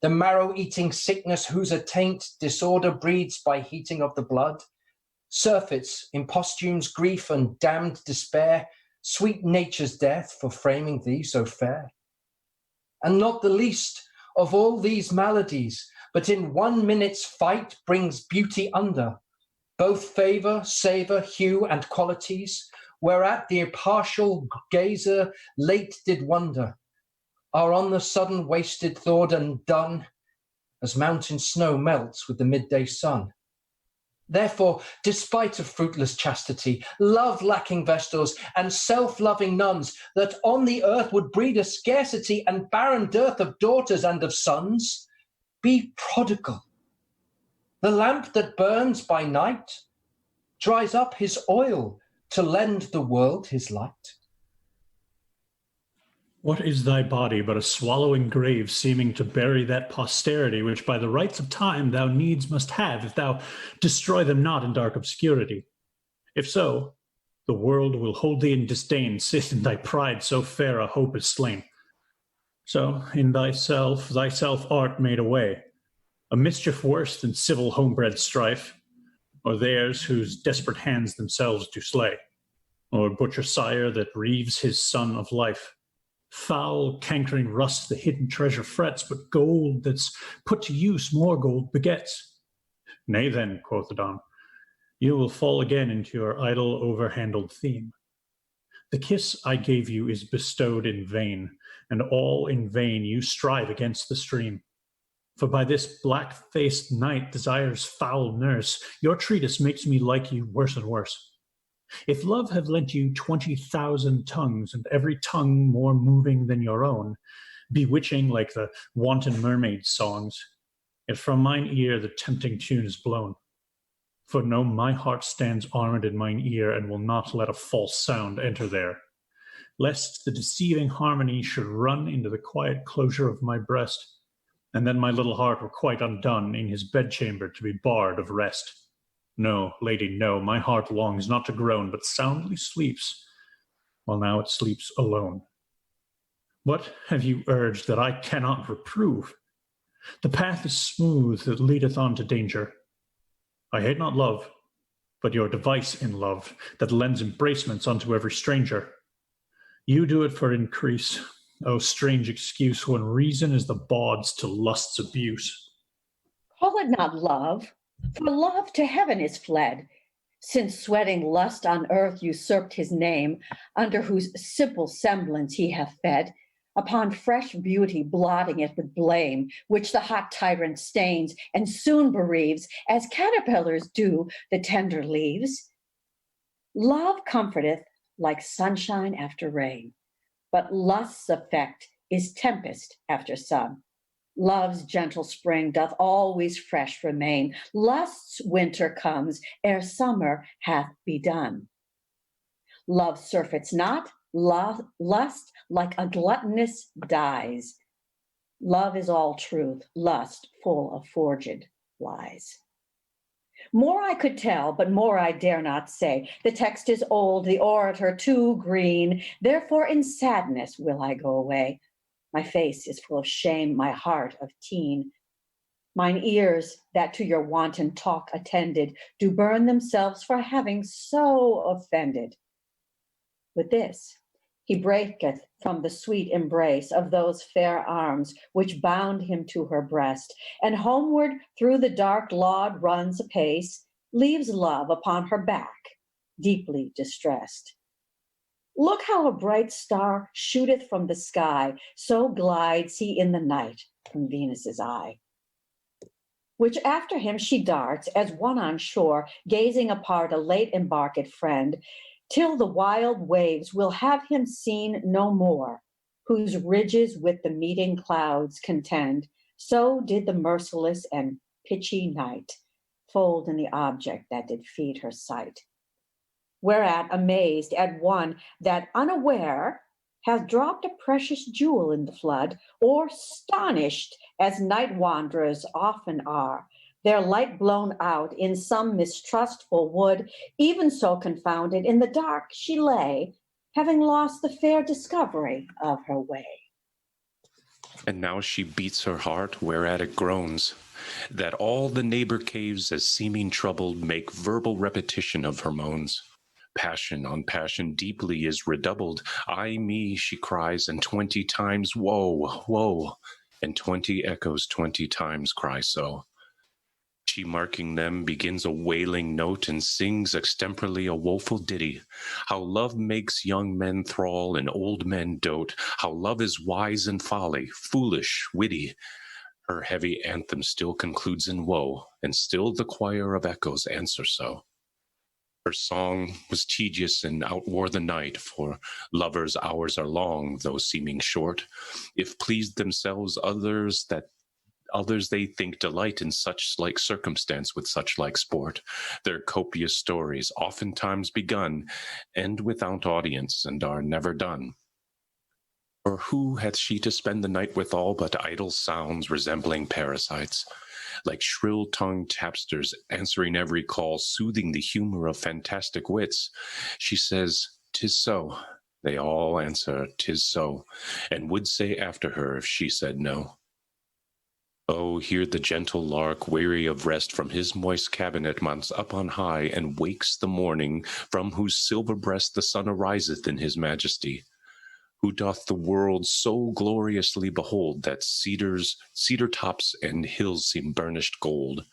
the marrow-eating sickness whose attaint disorder breeds by heating of the blood, surfeits, imposthumes, grief, and damned despair, sweet nature's death for framing thee so fair. And not the least of all these maladies, but in 1 minute's fight brings beauty under, both favour, savour, hue, and qualities, whereat the impartial gazer late did wonder, are on the sudden wasted thawed and done, as mountain snow melts with the midday sun. Therefore, despite of fruitless chastity, love-lacking vestals, and self-loving nuns, that on the earth would breed a scarcity and barren dearth of daughters and of sons, be prodigal. The lamp that burns by night dries up his oil to lend the world his light. What is thy body but a swallowing grave, seeming to bury that posterity which by the rights of time thou needs must have, if thou destroy them not in dark obscurity? If so, the world will hold thee in disdain, sith in thy pride so fair a hope is slain. So in thyself art made away, a mischief worse than civil homebred strife, or theirs whose desperate hands themselves do slay, or butcher sire that reaves his son of life. Foul cankering rust the hidden treasure frets, but gold that's put to use more gold begets. Nay then, quoth Adon, you will fall again into your idle overhandled theme. The kiss I gave you is bestowed in vain, and all in vain you strive against the stream. For by this black-faced night, desire's foul nurse, your treatise makes me like you worse and worse. If love have lent you 20,000 tongues, and every tongue more moving than your own, bewitching like the wanton mermaid's songs, yet from mine ear the tempting tune is blown. For know my heart stands armed in mine ear, and will not let a false sound enter there, lest the deceiving harmony should run into the quiet closure of my breast, and then my little heart were quite undone in his bedchamber to be barred of rest. No, lady, no, my heart longs not to groan, but soundly sleeps, while now it sleeps alone. What have you urged that I cannot reprove? The path is smooth that leadeth on to danger. I hate not love, but your device in love, that lends embracements unto every stranger. You do it for increase. O strange excuse, when reason is the bawds to lust's abuse. Call it not love, for love to heaven is fled, since sweating lust on earth usurped his name, under whose simple semblance he hath fed, upon fresh beauty blotting it with blame, which the hot tyrant stains and soon bereaves, as caterpillars do the tender leaves. Love comforteth like sunshine after rain, but lust's effect is tempest after sun. Love's gentle spring doth always fresh remain. Lust's winter comes ere summer hath begun. Love surfeits not, lust like a gluttonous dies. Love is all truth, lust full of forged lies. More I could tell, but more I dare not say. The text is old, the orator too green. Therefore in sadness will I go away. My face is full of shame, my heart of teen. Mine ears, that to your wanton talk attended, do burn themselves for having so offended. With this, he breaketh from the sweet embrace of those fair arms which bound him to her breast, and homeward through the dark laud runs apace, leaves love upon her back, deeply distressed. Look how a bright star shooteth from the sky, so glides he in the night from Venus's eye. Which after him she darts, as one on shore, gazing apart a late embarked friend, till the wild waves will have him seen no more, whose ridges with the meeting clouds contend. So did the merciless and pitchy night fold in the object that did feed her sight. Whereat, amazed at one that unaware hath dropped a precious jewel in the flood, or astonished as night wanderers often are, their light blown out in some mistrustful wood, even so confounded in the dark she lay, having lost the fair discovery of her way. And now she beats her heart, whereat it groans, that all the neighbor caves, as seeming troubled, make verbal repetition of her moans. Passion on passion deeply is redoubled. Ay me, she cries, and 20 times woe, woe, and 20 echoes 20 times cry so. She, marking them, begins a wailing note and sings extemporally a woeful ditty. How love makes young men thrall and old men dote. How love is wise in folly, foolish, witty. Her heavy anthem still concludes in woe, and still the choir of echoes answer so. Her song was tedious and outwore the night, for lovers' hours are long, though seeming short. If pleased themselves others they think delight in such like circumstance with such like sport. Their copious stories, oftentimes begun, end without audience and are never done. For who hath she to spend the night withal but idle sounds resembling parasites, like shrill-tongued tapsters answering every call, soothing the humor of fantastic wits? She says, "'Tis so." They all answer, "'Tis so," and would say after her if she said no. Oh, hear the gentle lark, weary of rest, from his moist cabinet mounts up on high, and wakes the morning, from whose silver breast the sun ariseth in his majesty. Who doth the world so gloriously behold, that cedar tops and hills seem burnished gold.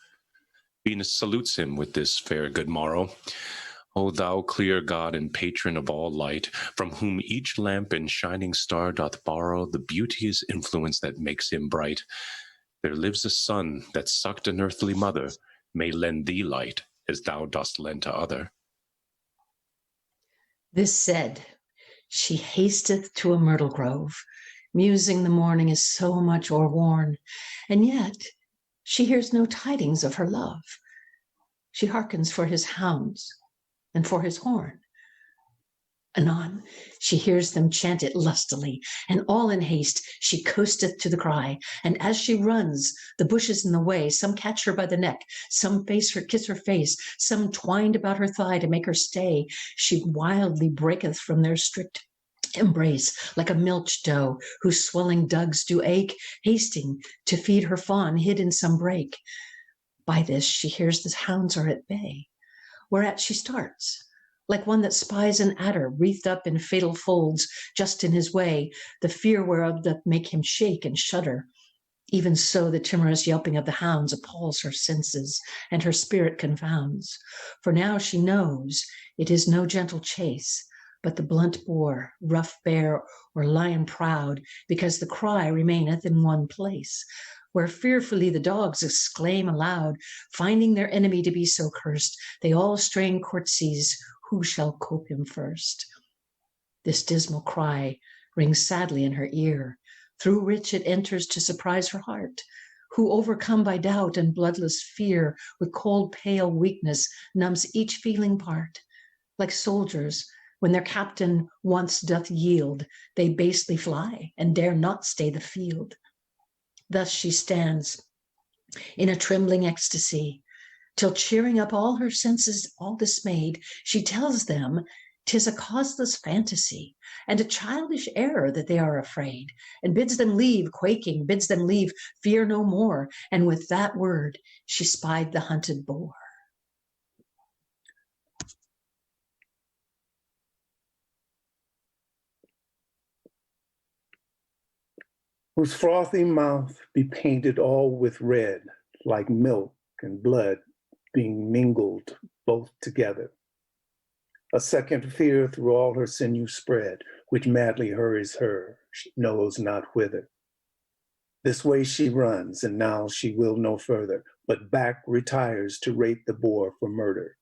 Venus salutes him with this fair good morrow. O thou clear God and patron of all light, from whom each lamp and shining star doth borrow the beauteous influence that makes him bright. There lives a son that sucked an earthly mother, may lend thee light as thou dost lend to other. This said, she hasteth to a myrtle grove, musing the morning is so much o'erworn, and yet she hears no tidings of her love. She hearkens for his hounds and for his horn. Anon, she hears them chant it lustily, and all in haste she coasteth to the cry. And as she runs, the bushes in the way, some catch her by the neck, some kiss her face, some twined about her thigh to make her stay. She wildly breaketh from their strict embrace, like a milch doe whose swelling dugs do ache, hasting to feed her fawn hid in some brake. By this she hears the hounds are at bay, whereat she starts, like one that spies an adder wreathed up in fatal folds just in his way, the fear whereof doth make him shake and shudder. Even so the timorous yelping of the hounds appalls her senses, and her spirit confounds. For now she knows it is no gentle chase, but the blunt boar, rough bear, or lion proud, because the cry remaineth in one place, where fearfully the dogs exclaim aloud, finding their enemy to be so cursed, they all strain courtesies, who shall cope him first. This dismal cry rings sadly in her ear, through which it enters to surprise her heart, who, overcome by doubt and bloodless fear, with cold pale weakness numbs each feeling part. Like soldiers, when their captain once doth yield, they basely fly and dare not stay the field. Thus she stands in a trembling ecstasy, till cheering up all her senses all dismayed, she tells them 'tis a causeless fantasy and a childish error that they are afraid, and bids them leave quaking, bids them leave, fear no more. And with that word she spied the hunted boar. Whose frothy mouth be painted all with red, like milk and blood being mingled both together. A second fear through all her sinew spread, which madly hurries her, she knows not whither. This way she runs, and now she will no further, but back retires to rate the boar for murder.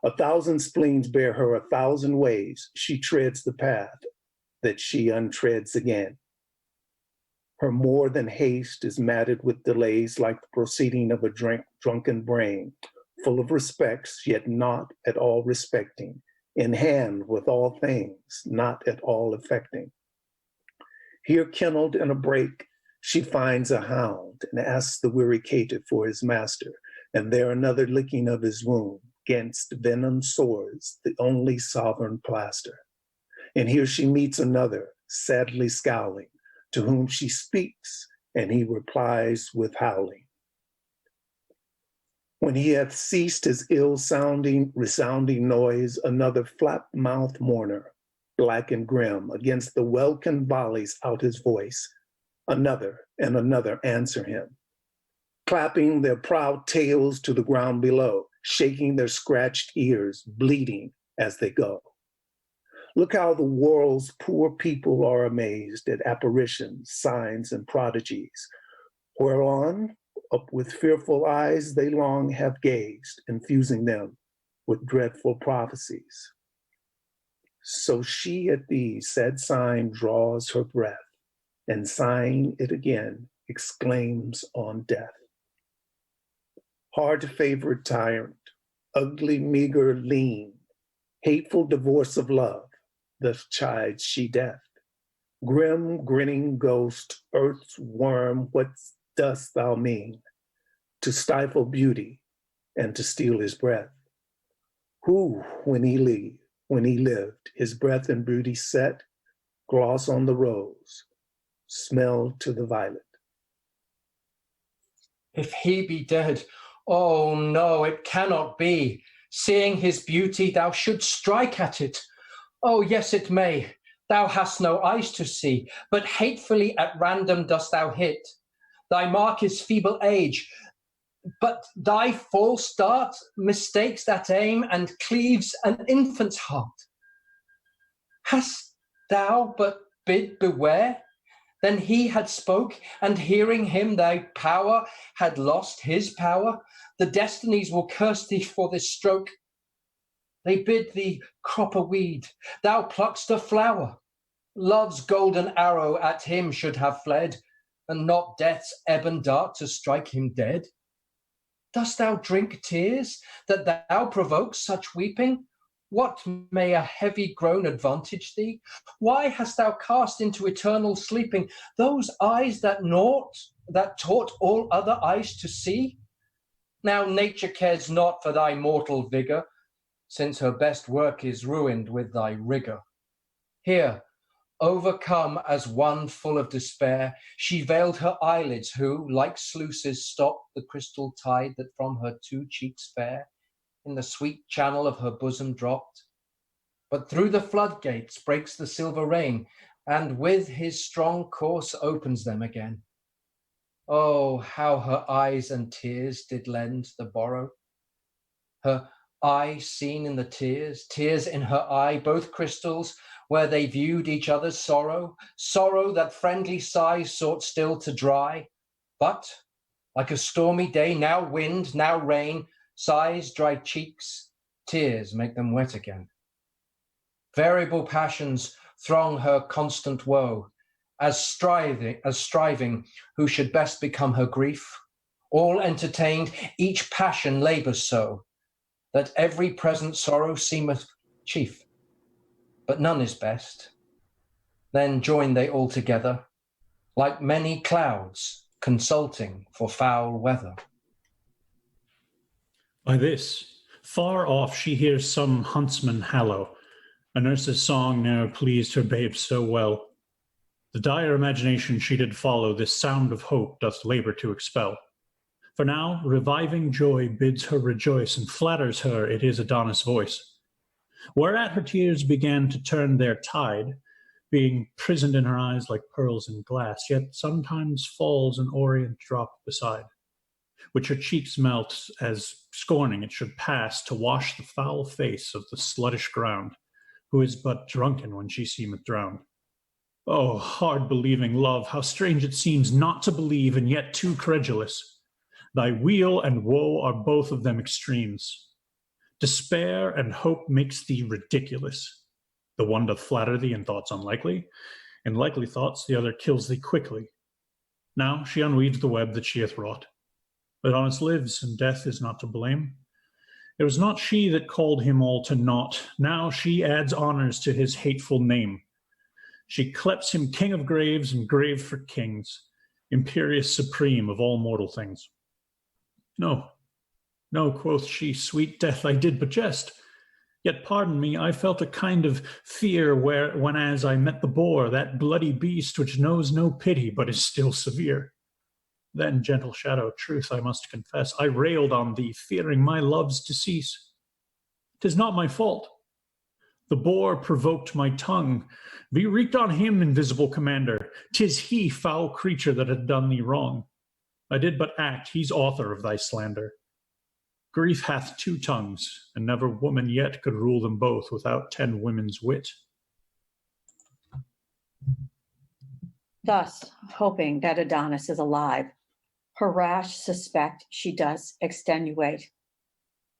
1,000 spleens bear her 1,000 ways, she treads the path that she untreads again. Her more than haste is matted with delays, like the proceeding of a drunken brain, full of respects, yet not at all respecting, in hand with all things, not at all affecting. Here kenneled in a brake, she finds a hound, and asks the weary caitiff for his master, and there another licking of his wound, 'gainst venom sores, the only sovereign plaster. And here she meets another, sadly scowling, to whom she speaks, and he replies with howling. When he hath ceased his ill-sounding, resounding noise, another flap-mouthed mourner, black and grim, against the welkin volleys out his voice. Another and another answer him, clapping their proud tails to the ground below, shaking their scratched ears, bleeding as they go. Look how the world's poor people are amazed at apparitions, signs, and prodigies, whereon, up with fearful eyes, they long have gazed, infusing them with dreadful prophecies. So she at these sad sign draws her breath, and sighing it again, exclaims on death. Hard-favored tyrant, ugly, meager, lean, hateful divorce of love, thus chides she death. Grim, grinning ghost, earth's worm, what dost thou mean? To stifle beauty and to steal his breath. Who, when he lived, his breath and beauty set, gloss on the rose, smell to the violet. If he be dead, oh no, it cannot be. Seeing his beauty, thou shouldst strike at it. Oh yes, it may. Thou hast no eyes to see, but hatefully at random dost thou hit. Thy mark is feeble age, but thy false dart mistakes that aim and cleaves an infant's heart. Hast thou but bid beware? Then he had spoke, and hearing him thy power had lost his power. The destinies will curse thee for this stroke. They bid thee crop a weed, thou pluck'st a flower. Love's golden arrow at him should have fled, and not death's ebon dart to strike him dead. Dost thou drink tears, that thou provoke such weeping? What may a heavy groan advantage thee? Why hast thou cast into eternal sleeping those eyes that taught all other eyes to see? Now nature cares not for thy mortal vigour, since her best work is ruined with thy rigour. Here, overcome as one full of despair, she veiled her eyelids, who, like sluices, stopped the crystal tide that from her two cheeks fair in the sweet channel of her bosom dropped. But through the floodgates breaks the silver rain, and with his strong course opens them again. Oh, how her eyes and tears did lend the borrow! Her eye seen in the tears, tears in her eye, both crystals, where they viewed each other's sorrow, sorrow that friendly sighs sought still to dry. But, like a stormy day, now wind, now rain, sighs dry cheeks, tears make them wet again. Variable passions throng her constant woe, as striving who should best become her grief. All entertained, each passion labours so, that every present sorrow seemeth chief, but none is best. Then join they all together, like many clouds consulting for foul weather. By this, far off she hears some huntsman hallow. A nurse's song ne'er pleased her babes so well. The dire imagination she did follow, this sound of hope doth labor to expel. For now reviving joy bids her rejoice, and flatters her it is Adonis' voice. Whereat her tears began to turn their tide, being prisoned in her eyes like pearls in glass, yet sometimes falls an orient drop beside, which her cheeks melt, as scorning it should pass to wash the foul face of the sluttish ground, who is but drunken when she seemeth drowned. Oh, hard-believing love, how strange it seems not to believe, and yet too credulous. Thy weal and woe are both of them extremes. Despair and hope makes thee ridiculous. The one doth flatter thee in thoughts unlikely, in likely thoughts the other kills thee quickly. Now she unweaves the web that she hath wrought. Adonis lives, and death is not to blame. It was not she that called him all to naught. Now she adds honors to his hateful name. She cleps him king of graves and grave for kings, imperious supreme of all mortal things. No, no, quoth she, sweet death, I did but jest. Yet pardon me, I felt a kind of fear when as I met the boar, that bloody beast which knows no pity but is still severe. Then, gentle shadow, truth I must confess, I railed on thee, fearing my love's decease. 'Tis not my fault. The boar provoked my tongue. Be wreaked on him, invisible commander. 'Tis he, foul creature, that hath done thee wrong. I did but act, he's author of thy slander. Grief hath two tongues, and never woman yet could rule them both without 10 women's wit. Thus, hoping that Adonis is alive, her rash suspect she does extenuate,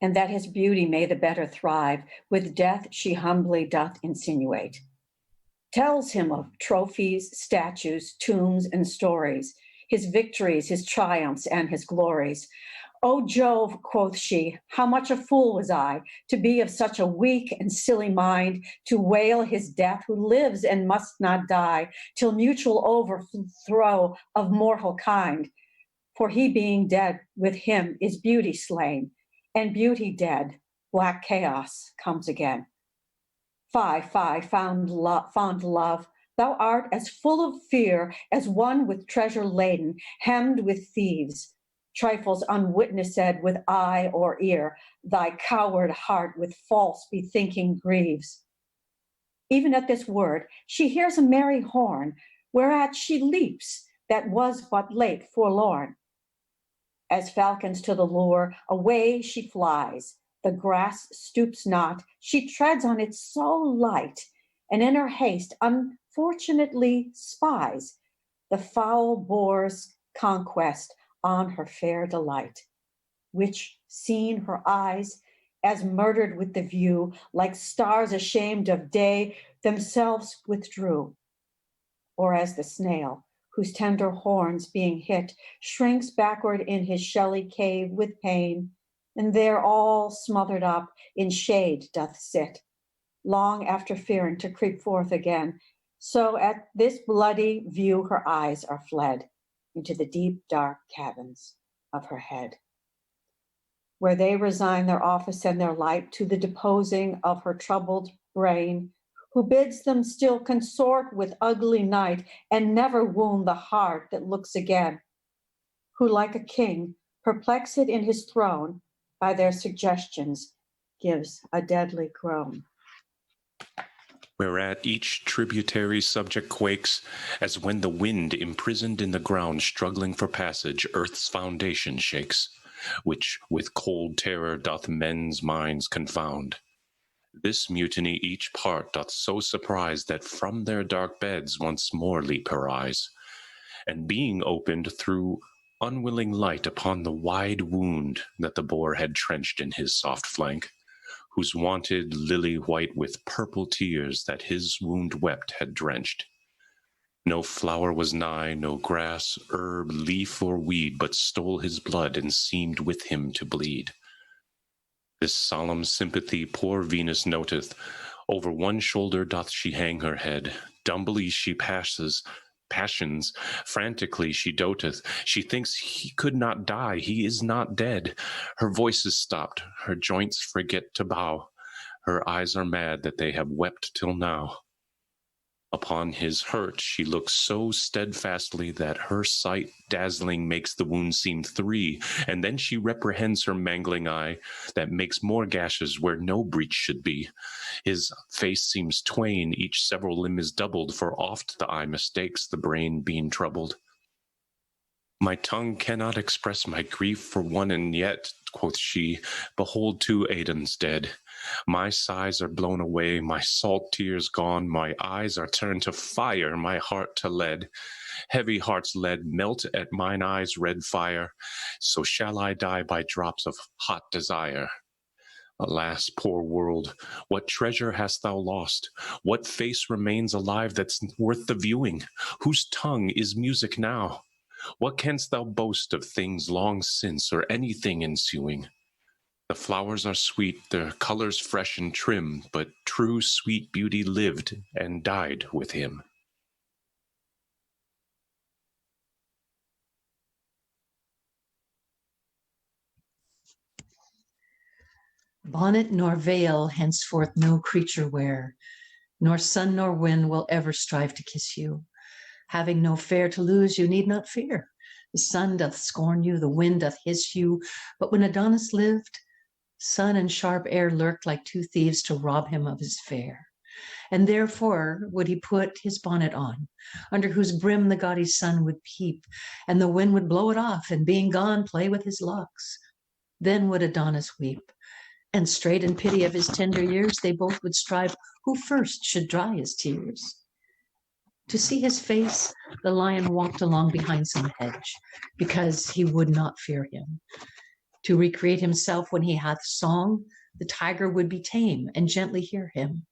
and that his beauty may the better thrive, with death she humbly doth insinuate. Tells him of trophies, statues, tombs, and stories, his victories, his triumphs, and his glories. O Jove, quoth she, how much a fool was I, to be of such a weak and silly mind, to wail his death who lives and must not die, till mutual overthrow of mortal kind. For he being dead, with him is beauty slain, and beauty dead, black chaos comes again. Fie, fie, fond love, thou art as full of fear as one with treasure laden, hemmed with thieves. Trifles unwitnessed with eye or ear, thy coward heart with false bethinking grieves. Even at this word, she hears a merry horn, whereat she leaps, that was but late forlorn. As falcons to the lure, away she flies. The grass stoops not, she treads on it so light, and in her haste unfortunately spies the foul boar's conquest on her fair delight, which, seen her eyes, as murdered with the view, like stars ashamed of day, themselves withdrew. Or as the snail, whose tender horns being hit, shrinks backward in his shelly cave with pain, and there all smothered up in shade doth sit, long after fearing to creep forth again. So at this bloody view her eyes are fled into the deep dark caverns of her head, where they resign their office and their light to the deposing of her troubled brain, who bids them still consort with ugly night and never wound the heart that looks again, who like a king, perplexed in his throne, by their suggestions gives a deadly groan. Whereat each tributary subject quakes, as when the wind imprisoned in the ground struggling for passage earth's foundation shakes, which with cold terror doth men's minds confound. This mutiny each part doth so surprise that from their dark beds once more leap her eyes, and being opened through unwilling light upon the wide wound that the boar had trenched in his soft flank, whose wonted lily white with purple tears that his wound wept had drenched. No flower was nigh, no grass, herb, leaf, or weed, but stole his blood and seemed with him to bleed. This solemn sympathy poor Venus noteth. Over one shoulder doth she hang her head. Dumbly she passions, frantically she doteth. She thinks he could not die, he is not dead. Her voice is stopped, her joints forget to bow. Her eyes are mad that they have wept till now. Upon his hurt she looks so steadfastly that her sight dazzling makes the wound seem three, and then she reprehends her mangling eye that makes more gashes where no breach should be. His face seems twain, each several limb is doubled, for oft the eye mistakes the brain being troubled. My tongue cannot express my grief for one, and yet, quoth she, behold 2 Adons dead. My sighs are blown away, my salt tears gone, my eyes are turned to fire, my heart to lead. Heavy heart's lead melt at mine eyes' red fire, so shall I die by drops of hot desire. Alas, poor world, what treasure hast thou lost? What face remains alive that's worth the viewing? Whose tongue is music now? What canst thou boast of things long since, or anything ensuing? The flowers are sweet, their colors fresh and trim, but true sweet beauty lived and died with him. Bonnet nor veil henceforth no creature wear, nor sun nor wind will ever strive to kiss you. Having no fair to lose, you need not fear. The sun doth scorn you, the wind doth hiss you, but when Adonis lived, sun and sharp air lurked like 2 thieves to rob him of his fair. And therefore would he put his bonnet on, under whose brim the gaudy sun would peep, and the wind would blow it off, and being gone, play with his locks. Then would Adonis weep, and straight in pity of his tender years, they both would strive who first should dry his tears. To see his face, the lion walked along behind some hedge, because he would not fear him. To recreate himself when he hath song, the tiger would be tame and gently hear him.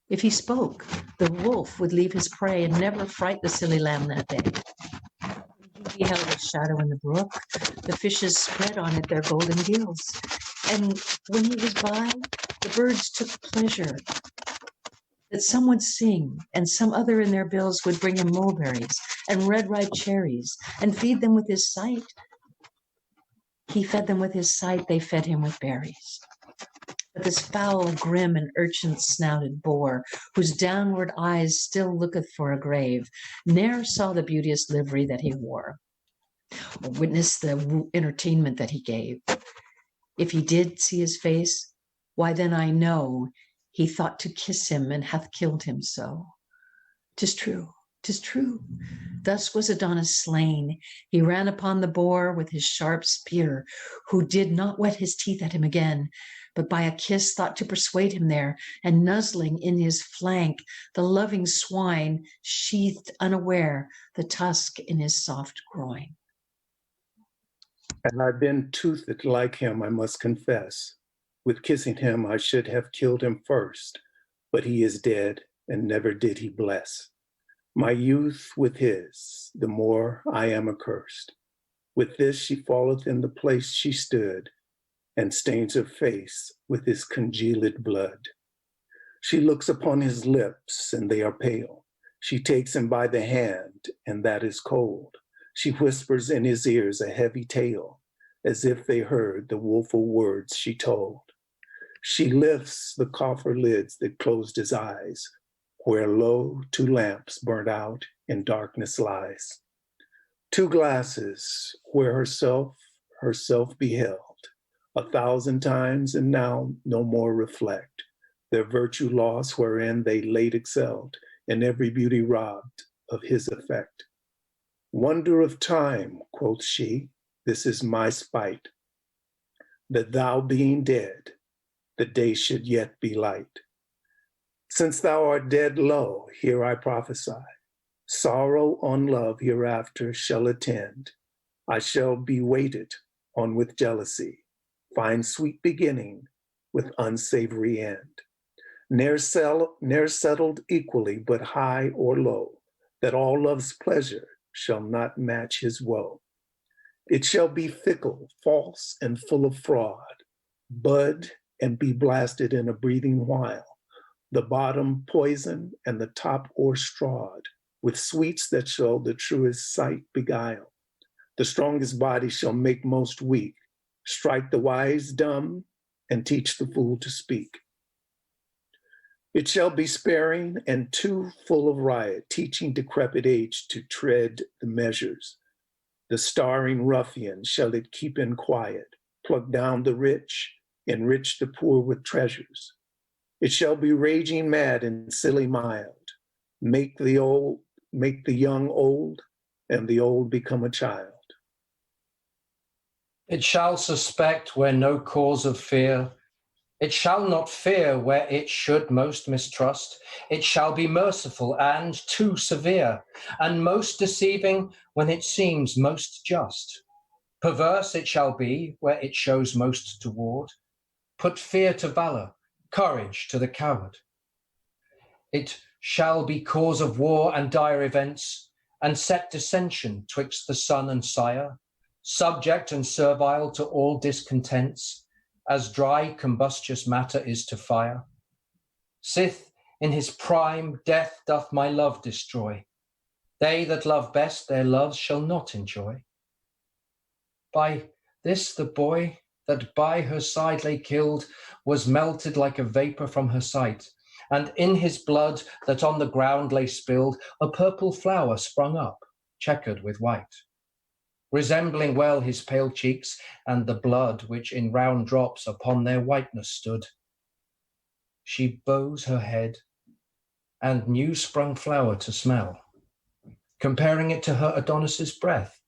If he spoke, the wolf would leave his prey and never fright the silly lamb that day. He beheld a shadow in the brook, the fishes spread on it their golden gills, and when he was by, the birds took pleasure that some would sing, and some other in their bills would bring him mulberries and red ripe cherries, and feed them with his sight. He fed them with his sight, they fed him with berries. But this foul, grim, and urchin-snouted boar, whose downward eyes still looketh for a grave, ne'er saw the beauteous livery that he wore, or witnessed the entertainment that he gave. If he did see his face, why then I know he thought to kiss him and hath killed him so. 'Tis true, 'Tis true. Thus was Adonis slain. He ran upon the boar with his sharp spear, who did not whet his teeth at him again, but by a kiss thought to persuade him there, and nuzzling in his flank, the loving swine sheathed unaware the tusk in his soft groin. And I've been toothed like him, I must confess. With kissing him, I should have killed him first, but he is dead, and never did he bless. My youth with his, the more I am accursed. With this she falleth in the place she stood, and stains her face with his congealed blood. She looks upon his lips, and they are pale. She takes him by the hand, and that is cold. She whispers in his ears a heavy tale, as if they heard the woeful words she told. She lifts the coffer lids that closed his eyes, where lo, 2 lamps burnt out in darkness lies. 2 glasses where herself beheld 1,000 times, and now no more reflect their virtue lost wherein they late excelled, and every beauty robbed of his effect. Wonder of time, quoth she, this is my spite, that thou being dead, the day should yet be light. Since thou art dead, lo, here I prophesy, sorrow on love hereafter shall attend. I shall be weighted on with jealousy, find sweet beginning with unsavory end. Ne'er settled equally, but high or low, that all love's pleasure shall not match his woe. It shall be fickle, false, and full of fraud, bud and be blasted in a breathing while, the bottom poison and the top o'erstrawed with sweets that shall the truest sight beguile. The strongest body shall make most weak, strike the wise dumb, and teach the fool to speak. It shall be sparing and too full of riot, teaching decrepit age to tread the measures. The starring ruffian shall it keep in quiet, pluck down the rich, enrich the poor with treasures. It shall be raging mad and silly mild, make the young old, and the old become a child. It shall suspect where no cause of fear. It shall not fear where it should most mistrust. It shall be merciful and too severe, and most deceiving when it seems most just. Perverse it shall be where it shows most to ward. Put fear to valor, courage to the coward. It shall be cause of war and dire events, and set dissension twixt the son and sire, subject and servile to all discontents, as dry combustious matter is to fire. Sith in his prime death doth my love destroy. They that love best their loves shall not enjoy. By this the boy that by her side lay killed was melted like a vapour from her sight, and in his blood that on the ground lay spilled, a purple flower sprung up, checkered with white, resembling well his pale cheeks, and the blood which in round drops upon their whiteness stood. She bows her head, and new sprung flower to smell, comparing it to her Adonis's breath,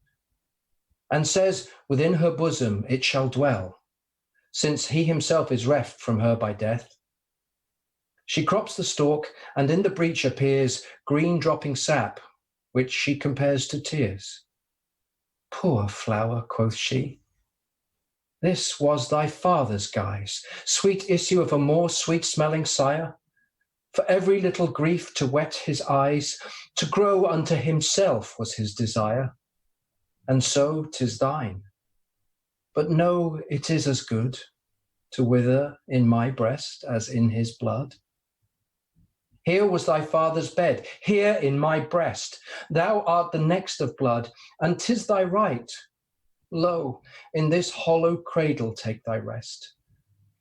and says within her bosom it shall dwell, since he himself is reft from her by death. She crops the stalk, and in the breach appears green dropping sap, which she compares to tears. Poor flower, quoth she, this was thy father's guise, sweet issue of a more sweet-smelling sire. For every little grief to wet his eyes, to grow unto himself was his desire. And so 'tis thine. But know it is as good to wither in my breast as in his blood. Here was thy father's bed, here in my breast. Thou art the next of blood, and 'tis thy right. Lo, in this hollow cradle take thy rest.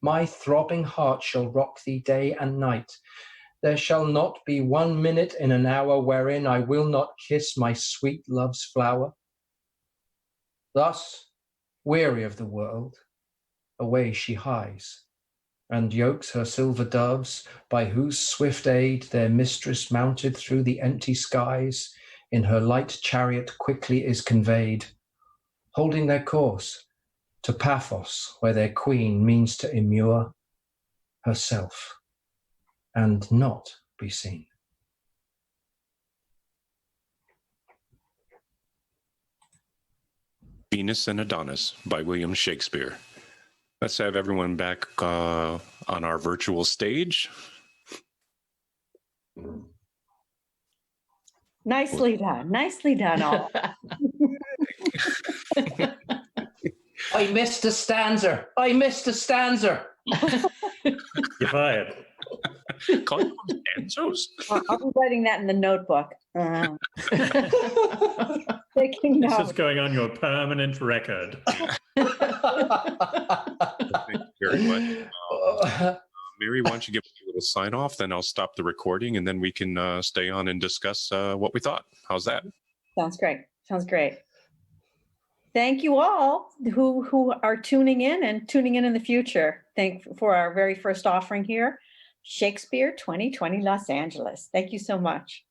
My throbbing heart shall rock thee day and night. There shall not be 1 minute in an hour wherein I will not kiss my sweet love's flower. Thus, weary of the world, away she hies, and yokes her silver doves, by whose swift aid their mistress mounted through the empty skies, in her light chariot quickly is conveyed, holding their course to Paphos, where their queen means to immure herself and not be seen. Venus and Adonis by William Shakespeare. Let's have everyone back on our virtual stage. Nicely done all. I missed a stanza. You're fired. Call them stanzas. I'll be writing that in the notebook. Taking This is notes. going on your permanent record. Thank you very much. Mary, why don't you give a little sign off, then I'll stop the recording, and then we can stay on and discuss what we thought. How's that? Sounds great. Thank you all who are tuning in in the future. For our very first offering here, Shakespeare 2020 Los Angeles. Thank you so much.